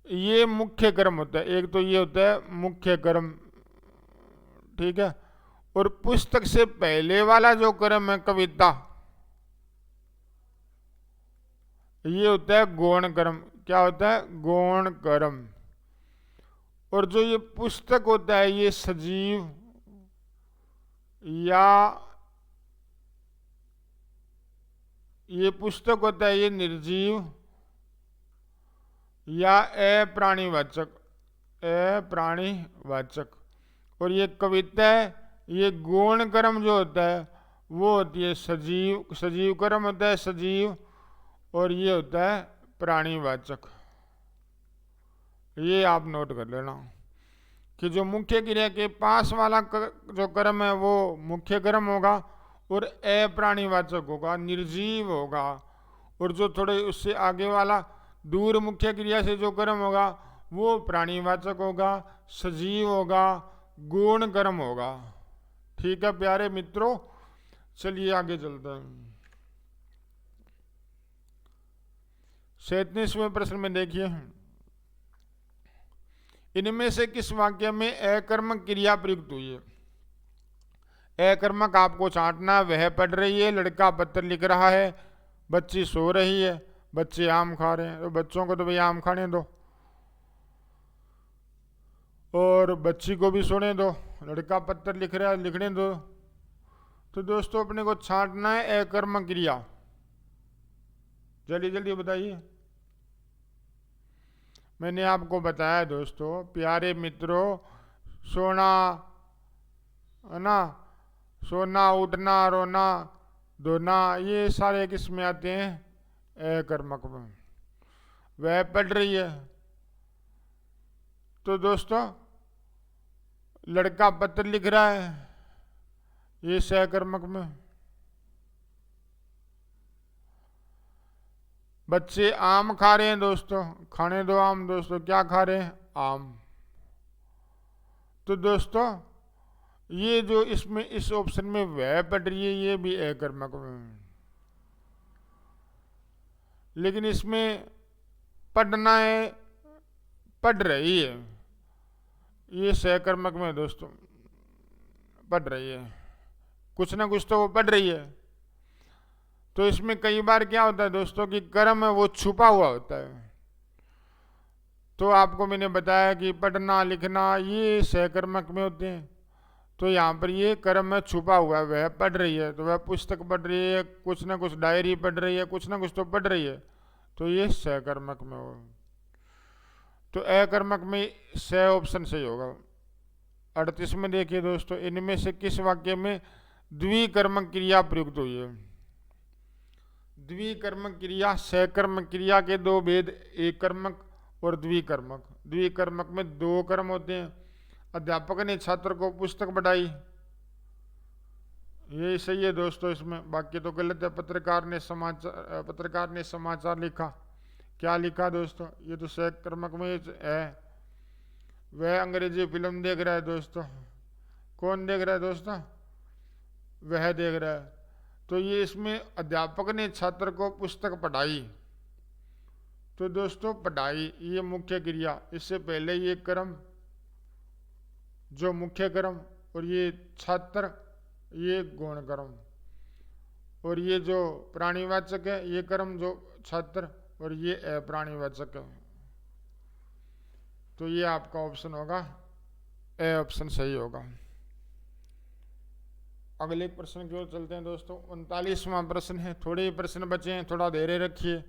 ये मुख्य कर्म होता है। एक तो ये होता है मुख्य कर्म, ठीक है, और पुस्तक से पहले वाला जो कर्म है कविता, ये होता है गौण कर्म। क्या होता है, गौण कर्म। और जो ये पुस्तक होता है ये सजीव या ये पुस्तक होता है ये निर्जीव या अप्राणीवाचक, अप्राणीवाचक। और ये कविता है, ये गौण कर्म जो होता है वो होती है सजीव, सजीव कर्म होता है सजीव, और ये होता है प्राणीवाचक। ये आप नोट कर लेना कि जो मुख्य क्रिया के पास वाला जो कर्म है वो मुख्य कर्म होगा, और अप्राणीवाचक होगा, निर्जीव होगा। और जो थोड़े उससे आगे वाला दूर मुख्य क्रिया से जो कर्म होगा वो प्राणीवाचक होगा, सजीव होगा, गौण कर्म होगा। ठीक है प्यारे मित्रों, चलिए आगे चलते हैं। 37वें प्रश्न में देखिए, इनमें से किस वाक्य में अकर्मक क्रिया प्रयुक्त हुई है। अकर्मक आपको छांटना, वह पढ़ रही है, लड़का पत्र लिख रहा है, बच्ची सो रही है, बच्चे आम खा रहे हैं। तो बच्चों को तो भाई आम खाने दो और बच्ची को भी सोने दो, लड़का पत्र लिख रहा है लिखने दो। तो दोस्तों अपने को छांटना है अकर्मक क्रिया, जल्दी जल्दी बताइए। मैंने आपको बताया दोस्तों प्यारे मित्रों, सोना है ना, सोना, उठना, रोना, धोना, ये सारे किस में आते हैं, अकर्मक में। वह पढ़ रही है, तो दोस्तों लड़का पत्र लिख रहा है, ये सहकर्मक में। बच्चे आम खा रहे हैं दोस्तों, खाने दो आम दोस्तों, क्या खा रहे हैं, आम। तो दोस्तों ये जो इसमें इस ऑप्शन में वह पढ़ रही है, ये भी अकर्मक में। लेकिन इसमें पढ़ना है, पढ़ रही है, ये सहकर्मक में दोस्तों, पढ़ रही है, कुछ ना कुछ तो वो पढ़ रही है। तो इसमें कई बार क्या होता है दोस्तों कि कर्म है वो छुपा हुआ होता है। तो आपको मैंने बताया कि पढ़ना लिखना ये सहकर्मक में होते हैं। तो यहाँ पर ये कर्म में छुपा हुआ है, वह पढ़ रही है, तो वह पुस्तक पढ़ रही है, कुछ ना कुछ डायरी पढ़ रही है, कुछ ना कुछ तो पढ़ रही है, तो ये सहकर्मक में हो। तो अकर्मक में सह ऑप्शन सही होगा। 38 में देखिए दोस्तों, इनमें से किस वाक्य में द्विकर्मक क्रिया प्रयुक्त हुई है। द्विकर्मक क्रिया, सहकर्मक क्रिया के दो भेद, एक कर्मक और द्विकर्मक। द्विकर्मक में दो कर्म होते हैं। अध्यापक ने छात्र को पुस्तक पढ़ाई, ये सही है दोस्तों, इसमें वाक्य तो गलत है। पत्रकार ने समाचार लिखा, क्या लिखा दोस्तों, ये तो सहकर्मक में है। वह अंग्रेजी फिल्म देख रहा है दोस्तों, कौन देख रहा है दोस्तों, वह देख रहा है। तो ये इसमें अध्यापक ने छात्र को पुस्तक पढ़ाई, तो दोस्तों पढ़ाई ये मुख्य क्रिया, इससे पहले ये कर्म जो मुख्य कर्म, और ये छात्र ये गौण कर्म, और ये जो प्राणीवाचक है ये कर्म जो छात्र, और ये अप्राणीवाचक है। तो ये आपका ऑप्शन होगा, ए ऑप्शन सही होगा। अगले प्रश्न की ओर चलते हैं दोस्तों। 39वां प्रश्न है, थोड़े ही प्रश्न बचे हैं, थोड़ा धैर्य रखिए।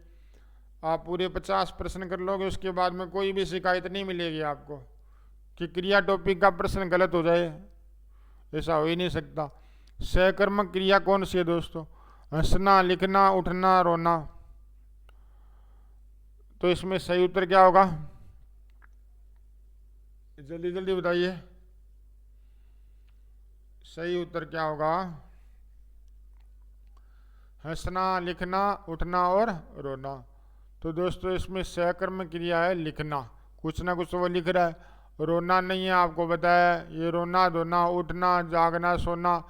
आप पूरे 50 प्रश्न कर लोगे, उसके बाद में कोई भी शिकायत नहीं मिलेगी आपको कि क्रिया टॉपिक का प्रश्न गलत हो जाए, ऐसा हो ही नहीं सकता। सहकर्मक क्रिया कौन सी है दोस्तों, हंसना, लिखना, उठना, रोना। तो इसमें सही उत्तर क्या होगा, जल्दी जल्दी बताइए, सही उत्तर क्या होगा, हंसना, लिखना, उठना और रोना। तो दोस्तों इसमें सहकर्मक क्रिया है लिखना, कुछ ना कुछ वो लिख रहा है। रोना नहीं है, आपको बताया, ये रोना, धोना, उठना, जागना, सोना,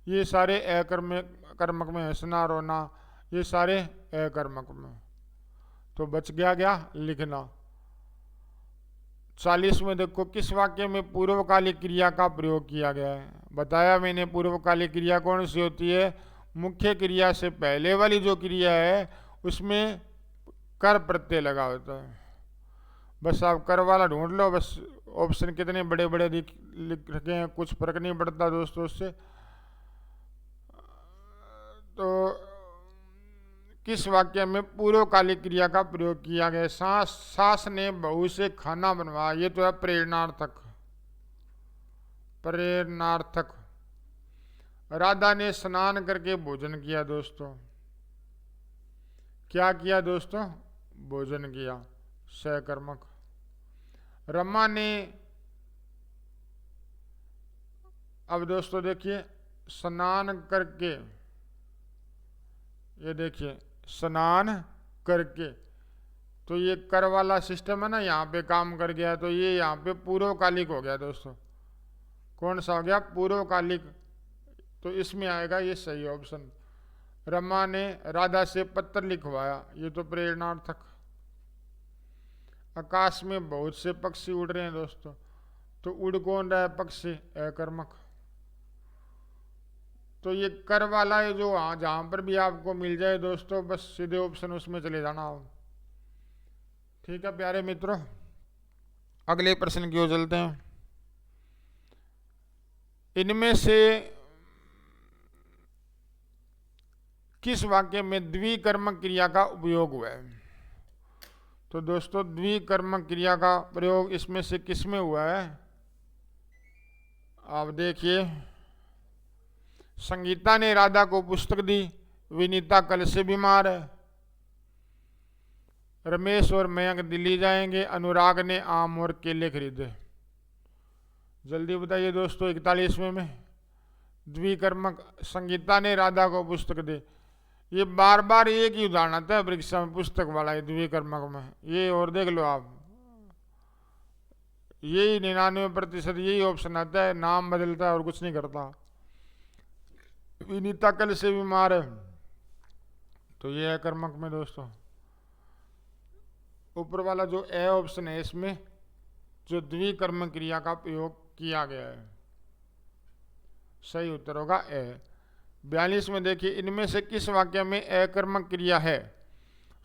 ये सारे अकर्मक में, हंसना, रोना, ये सारे अकर्मक में। तो बच गया लिखना। 40 में देखो, किस वाक्य में पूर्वकालिक क्रिया का प्रयोग किया गया है। बताया मैंने पूर्वकालिक क्रिया कौन सी होती है, मुख्य क्रिया से पहले वाली जो क्रिया है उसमें कर प्रत्यय लगा होता है। बस आप कर वाला ढूंढ लो, बस ऑप्शन कितने बड़े बड़े लिख रखे हैं, कुछ फर्क नहीं पड़ता दोस्तों उससे। तो किस वाक्य में पूर्वकालिक क्रिया का प्रयोग किया गया। सास ने बहू से खाना बनवाया, ये तो है प्रेरणार्थक। प्रेरणार्थक। राधा ने स्नान करके भोजन किया दोस्तों, क्या किया दोस्तों, भोजन किया, सहकर्मक। रमा ने, अब दोस्तों देखिए स्नान करके, ये देखिए स्नान करके, तो ये कर वाला सिस्टम है ना, यहाँ पे काम कर गया, तो ये यहाँ पे पूर्वकालिक हो गया दोस्तों। कौन सा हो गया? पूर्वकालिक। तो इसमें आएगा ये सही ऑप्शन। रमा ने राधा से पत्र लिखवाया, ये तो प्रेरणार्थक। आकाश में बहुत से पक्षी उड़ रहे हैं दोस्तों, तो उड़ कौन रहा है? पक्षी, अकर्मक। तो ये कर वाला है जो जहां पर भी आपको मिल जाए दोस्तों, बस सीधे ऑप्शन उसमें चले जाना आप। ठीक है प्यारे मित्रों, अगले प्रश्न की ओर चलते हैं। इनमें से किस वाक्य में द्विकर्मक क्रिया का उपयोग हुआ है? तो दोस्तों द्विकर्मक क्रिया का प्रयोग इसमें से किस में हुआ है? आप देखिए, संगीता ने राधा को पुस्तक दी, विनीता कल से बीमार है, रमेश और मयंक दिल्ली जाएंगे, अनुराग ने आम और केले खरीदे। जल्दी बताइए दोस्तों, 41वें में द्विकर्मक, संगीता ने राधा को पुस्तक दी। ये बार बार एक ही उदाहरण आता है परीक्षा में, पुस्तक वाला है द्विकर्मक में। ये और देख लो आप, यही 99% यही ऑप्शन आता है, नाम बदलता है और कुछ नहीं करता। विनीता कल से बीमार है, तो ये है कर्मक में दोस्तों। ऊपर वाला जो ए ऑप्शन है, इसमें जो द्विकर्मक क्रिया का प्रयोग किया गया है, सही उत्तर होगा ए। 42 में देखिए, इनमें से किस वाक्य में अकर्मक क्रिया है?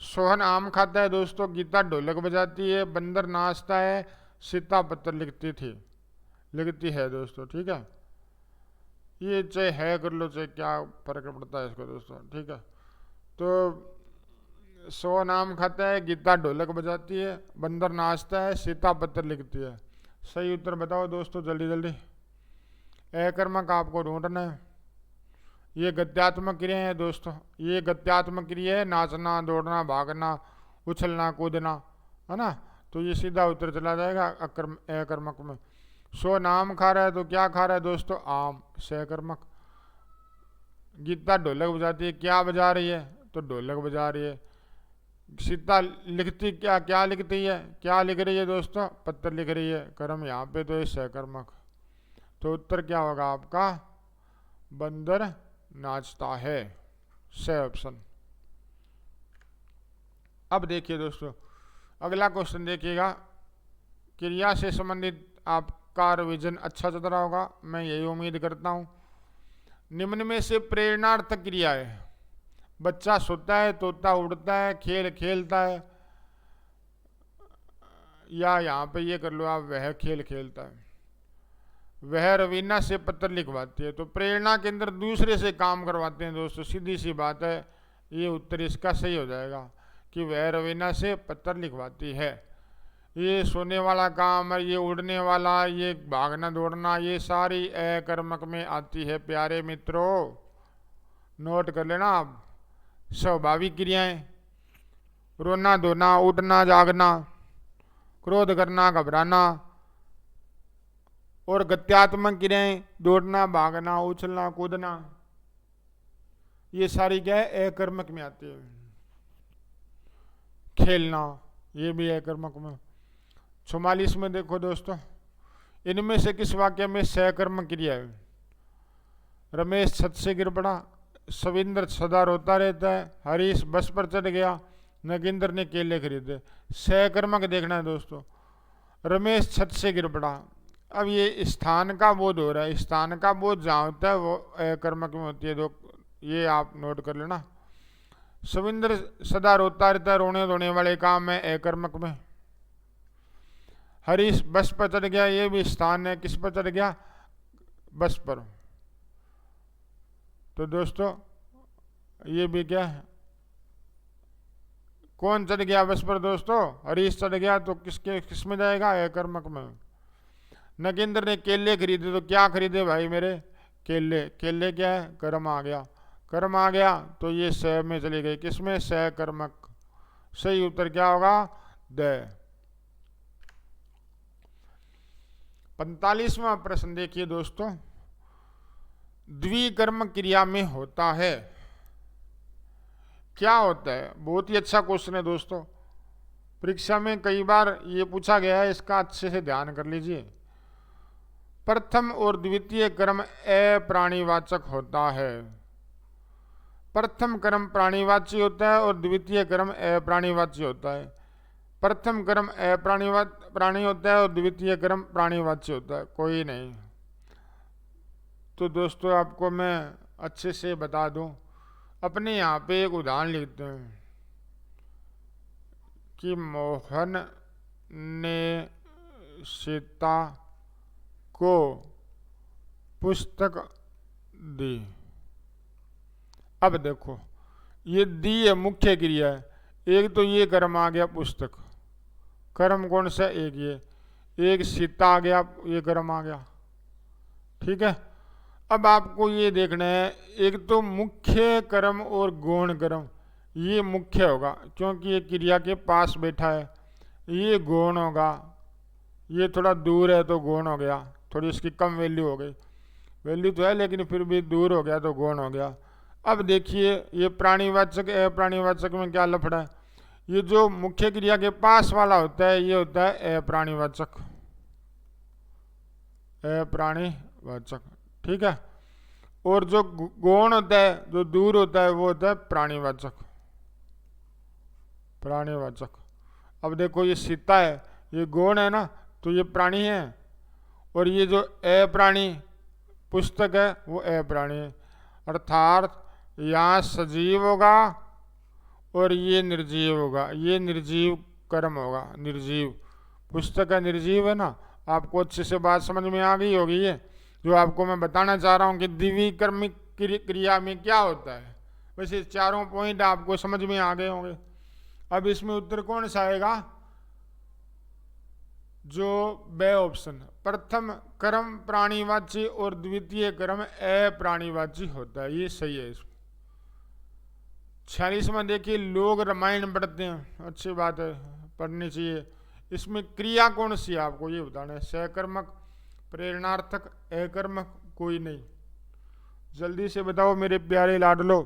सोहन आम खाता है दोस्तों, गीता ढोलक बजाती है, बंदर नाचता है, सीता पत्र लिखती है दोस्तों। ठीक है, ये चाहे है कर लो, चाहे क्या फर्क पड़ता है इसको दोस्तों। ठीक है, तो सोहन आम खाता है, गीता ढोलक बजाती है, बंदर नाचता है, सीता पत्र लिखती है। सही उत्तर बताओ दोस्तों जल्दी जल्दी। अकर्मक आपको ढूंढना है। ये गद्यात्मक क्रिया है दोस्तों, ये गद्यात्मक क्रिया है, नाचना, दौड़ना, भागना, उछलना, कूदना, है ना। तो ये सीधा उत्तर चला जाएगा अकर्मक में। सो नाम खा रहा है, तो क्या खा रहा है दोस्तों? आम, सकर्मक। गीता ढोलक बजाती है, क्या बजा रही है? तो ढोलक बजा रही है। सीता लिखती क्या लिखती है? क्या लिख रही है दोस्तों? पत्र लिख रही है। कर्म यहाँ पे तो ये सकर्मक। तो उत्तर क्या होगा आपका? बंदर नाचता है, से ऑप्शन। अब देखिए दोस्तों, अगला क्वेश्चन देखिएगा। क्रिया से संबंधित आपका रिवीजन अच्छा चल रहा होगा, मैं यही उम्मीद करता हूँ। निम्न में से प्रेरणार्थक क्रिया है। बच्चा सोता है, तोता उड़ता है, खेल खेलता है, या यहाँ पे ये कर लो आप, वह खेल खेलता है, वह रवीना से पत्र लिखवाती है। तो प्रेरणा के अंदर दूसरे से काम करवाते हैं दोस्तों, सीधी सी बात है। ये उत्तर इसका सही हो जाएगा कि वह रवीना से पत्र लिखवाती है। ये सोने वाला काम है, ये उड़ने वाला, ये भागना दौड़ना, ये सारी अकर्मक में आती है प्यारे मित्रों। नोट कर लेना आप। स्वाभाविक क्रियाएं, रोना धोना, उठना जागना, क्रोध करना, घबराना, और गत्यात्मक क्रियाएं, दौड़ना, भागना, उछलना, कूदना, ये सारी क्या है? अकर्मक में आती है। खेलना, ये भी अकर्मक में। 44 में देखो दोस्तों, इनमें से किस वाक्य में सकर्मक क्रिया है? रमेश छत से गिर पड़ा, सविंदर सदा रोता रहता है, हरीश बस पर चढ़ गया, नगेंद्र ने केले खरीदे। सकर्मक देखना है दोस्तों। रमेश छत से गिर पड़ा, अब ये स्थान का बोध हो रहा है। स्थान का बोध जहाँ होता है वो अकर्मक में होती है, ये आप नोट कर लेना। सविंदर सदा रोता रहता है, रोने धोने वाले काम है, अकर्मक में। हरीश बस पर चढ़ गया, ये भी स्थान है, किस पर चढ़ गया? बस पर। तो दोस्तों ये भी क्या है? कौन चढ़ गया बस पर दोस्तों? हरीश चढ़ गया, तो किस में जाएगा? अकर्मक में। नगेंद्र ने केले खरीदे, तो क्या खरीदे भाई मेरे? केले। केले क्या है? कर्म आ गया। कर्म आ गया तो ये स में चली गई, किसमें? सकर्मक। सही उत्तर क्या होगा? द। 45वां प्रश्न देखिए दोस्तों। द्विकर्म क्रिया में होता है। क्या होता है? बहुत ही अच्छा क्वेश्चन है दोस्तों, परीक्षा में कई बार ये पूछा गया है, इसका अच्छे से ध्यान कर लीजिए। प्रथम और द्वितीय कर्म अप्राणीवाचक होता है। प्रथम कर्म प्राणीवाची होता है और द्वितीय कर्म अप्राणीवाची होता है। प्रथम कर्म प्राणी होता है और द्वितीय कर्म प्राणीवाची होता है, कोई नहीं। तो दोस्तों आपको मैं अच्छे से बता दूं, अपने यहाँ पे एक उदाहरण लिखते हैं कि मोहन ने सीता को पुस्तक दी। अब देखो, ये दी है मुख्य क्रिया है, एक तो ये कर्म आ गया पुस्तक, कर्म कौन सा? एक ये, एक सीता आ गया, ये कर्म आ गया, ठीक है। अब आपको ये देखना है, एक तो मुख्य कर्म और गौण कर्म, ये मुख्य होगा क्योंकि ये क्रिया के पास बैठा है, ये गौण होगा, ये थोड़ा दूर है तो गौण हो गया, थोड़ी इसकी कम वैल्यू हो गई, वैल्यू तो है लेकिन फिर भी दूर हो गया तो गौण हो गया। अब देखिए ये प्राणीवाचक अप्राणीवाचक में क्या लफड़ा है, ये जो मुख्य क्रिया के पास वाला होता है ये होता है अप्राणीवाचक, अप्राणीवाचक, ठीक है। और जो गौण होता है, जो दूर होता है, वो होता है प्राणीवाचक, प्राणीवाचक। अब देखो ये सीता है, ये गौण है ना, तो ये प्राणी है, और ये जो अप्राणी पुस्तक है वो अप्राणी है, अर्थात यहाँ सजीव होगा और ये निर्जीव होगा, ये निर्जीव कर्म होगा, निर्जीव। पुस्तक है, निर्जीव है ना। आपको अच्छे से बात समझ में आ गई होगी, ये जो आपको मैं बताना चाह रहा हूँ कि द्विकर्मिक क्रिया में क्या होता है। वैसे चारों पॉइंट आपको समझ में आ गए होंगे। अब इसमें उत्तर कौन सा आएगा? जो बे ऑप्शन, प्रथम कर्म प्राणीवाची और द्वितीय कर्म अप्राणीवाची होता है, ये सही है। इसमें 46 में देखिए, लोग रामायण पढ़ते हैं, अच्छी बात है, पढ़नी चाहिए। इसमें क्रिया कौन सी है आपको ये बताना है, सहकर्मक, प्रेरणार्थक, अकर्मक, कोई नहीं। जल्दी से बताओ मेरे प्यारे लाडलो।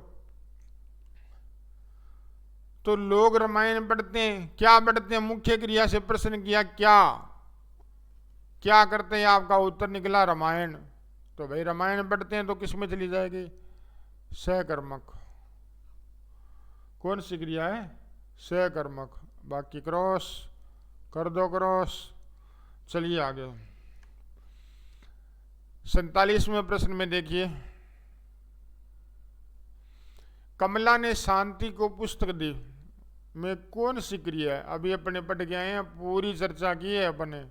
तो लोग रामायण पढ़ते हैं, क्या पढ़ते हैं? मुख्य क्रिया से प्रश्न किया, क्या क्या करते हैं? आपका उत्तर निकला रामायण। तो भाई रामायण पढ़ते हैं तो किस में चली जाएगी? सहकर्मक। कौन सी क्रिया है? सहकर्मक। बाकी क्रॉस कर दो, क्रॉस। चलिए आगे 47वें प्रश्न में देखिए, कमला ने शांति को पुस्तक दी में कौन सी क्रिया है? अभी अपने पढ़ के आए हैं, पूरी चर्चा की है अपने।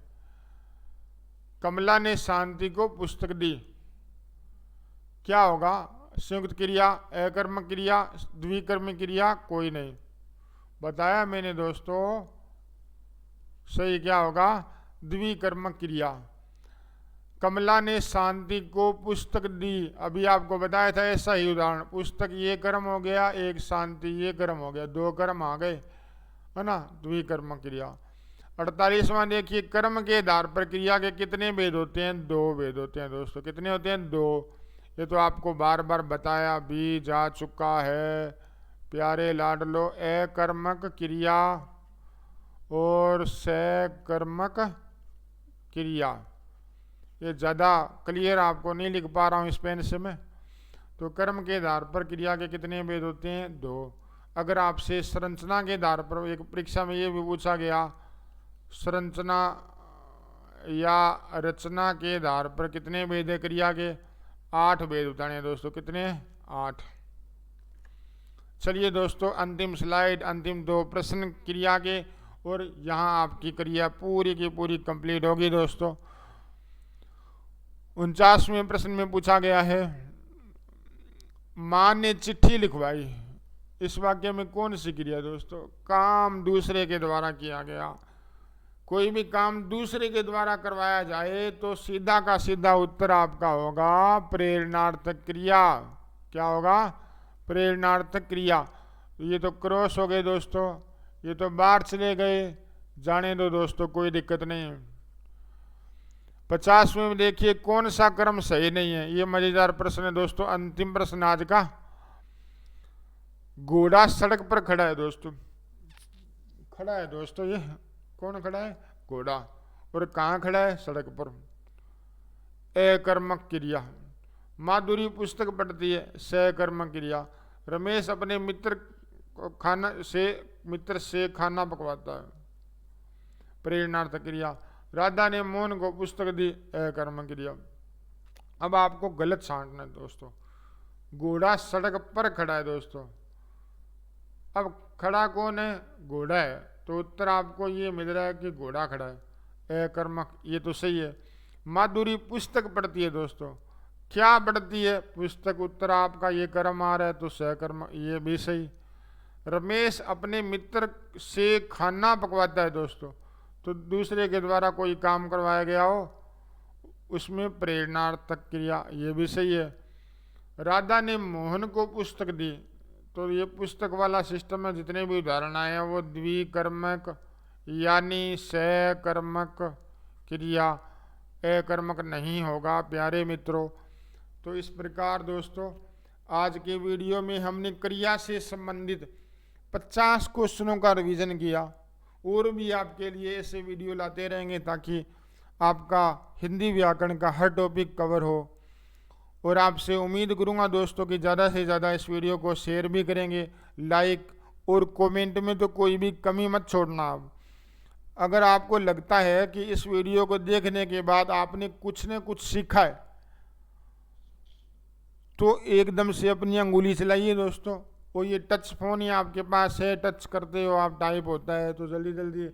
कमला ने शांति को पुस्तक दी, क्या होगा? संयुक्त क्रिया, अकर्मक क्रिया, द्विकर्म क्रिया, कोई नहीं। बताया मैंने दोस्तों, सही क्या होगा? द्विकर्मक क्रिया। कमला ने शांति को पुस्तक दी, अभी आपको बताया था ऐसा ही उदाहरण। पुस्तक ये कर्म हो गया, एक शांति ये कर्म हो गया, दो कर्म आ गए, है ना, द्विकर्म क्रिया। 48वां देखिए, कर्म के आधार पर क्रिया के कितने भेद होते हैं? दो भेद होते हैं दोस्तों। कितने होते हैं? दो। ये तो आपको बार बार बताया भी जा चुका है प्यारे लाडलो। अकर्मक क्रिया और सकर्मक क्रिया, ये ज़्यादा क्लियर आपको नहीं लिख पा रहा हूँ इस पेन से मैं। तो कर्म के आधार पर क्रिया के कितने भेद होते हैं? दो। अगर आपसे संरचना के आधार पर एक परीक्षा में ये भी पूछा गया, संरचना या रचना के आधार पर कितने भेद है क्रिया के? 8 भेद बताने हैं दोस्तों। कितने? 8। चलिए दोस्तों, अंतिम स्लाइड, अंतिम 2 प्रश्न क्रिया के, और यहाँ आपकी क्रिया पूरी की पूरी कंप्लीट होगी दोस्तों। 49वें प्रश्न में पूछा गया है, मां ने चिट्ठी लिखवाई, इस वाक्य में कौन सी क्रिया दोस्तों? काम दूसरे के द्वारा किया गया। कोई भी काम दूसरे के द्वारा करवाया जाए तो सीधा का सीधा उत्तर आपका होगा प्रेरणार्थक क्रिया। क्या होगा? प्रेरणार्थक क्रिया। ये तो क्रॉस हो गए दोस्तों, ये तो बाहर चले गए, जाने दो दोस्तों, कोई दिक्कत नहीं है। 50वें में देखिए कौन सा कर्म सही नहीं है। ये मजेदार प्रश्न है दोस्तों। अंतिम प्रश्न आज का। घोड़ा सड़क पर खड़ा है दोस्तों, खड़ा है दोस्तों, ये कौन खड़ा है? घोड़ा। और कहाँ खड़ा है? सड़क पर। अकर्मक क्रिया। माधुरी पुस्तक पढ़ती है, सकर्मक क्रिया। रमेश अपने मित्र से खाना पकवाता है, प्रेरणार्थक क्रिया। राधा ने मोहन को पुस्तक दी, अकर्मक क्रिया। अब आपको गलत छांटना है दोस्तों। घोड़ा सड़क पर खड़ा है दोस्तों। अब खड़ा कौन है? घोड़ा है। तो उत्तर आपको ये मिल रहा है कि घोड़ा खड़ा है, अकर्मक। ये तो सही है। माधुरी पुस्तक पढ़ती है दोस्तों। क्या पढ़ती है? पुस्तक। उत्तर आपका ये कर्म आ रहा है तो सकर्म, ये भी सही। रमेश अपने मित्र से खाना पकवाता है दोस्तों। तो दूसरे के द्वारा कोई काम करवाया गया हो उसमें प्रेरणार्थक क्रिया, ये भी सही है। राधा ने मोहन को पुस्तक दी, तो ये पुस्तक वाला सिस्टम है। जितने भी उदाहरण आए हैं वो द्विकर्मक यानी सकर्मक क्रिया, अकर्मक नहीं होगा प्यारे मित्रों। तो इस प्रकार दोस्तों आज के वीडियो में हमने क्रिया से संबंधित 50 क्वेश्चनों का रिवीजन किया। और भी आपके लिए ऐसे वीडियो लाते रहेंगे ताकि आपका हिंदी व्याकरण का हर टॉपिक कवर हो। और आपसे उम्मीद करूंगा दोस्तों कि ज़्यादा से ज़्यादा इस वीडियो को शेयर भी करेंगे, लाइक और कमेंट में तो कोई भी कमी मत छोड़ना आप। अगर आपको लगता है कि इस वीडियो को देखने के बाद आपने कुछ न कुछ सीखा है तो एकदम से अपनी अंगुली चलाइए दोस्तों। और ये टच फोन ही आपके पास है, टच करते हो आप, टाइप होता है, तो जल्दी जल्दी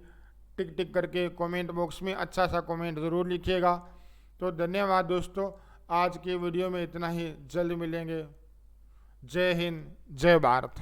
टिक टिक करके कमेंट बॉक्स में अच्छा सा कमेंट ज़रूर लिखिएगा। तो धन्यवाद दोस्तों। आज के वीडियो में इतना ही, जल्द मिलेंगे। जय हिंद, जय भारत।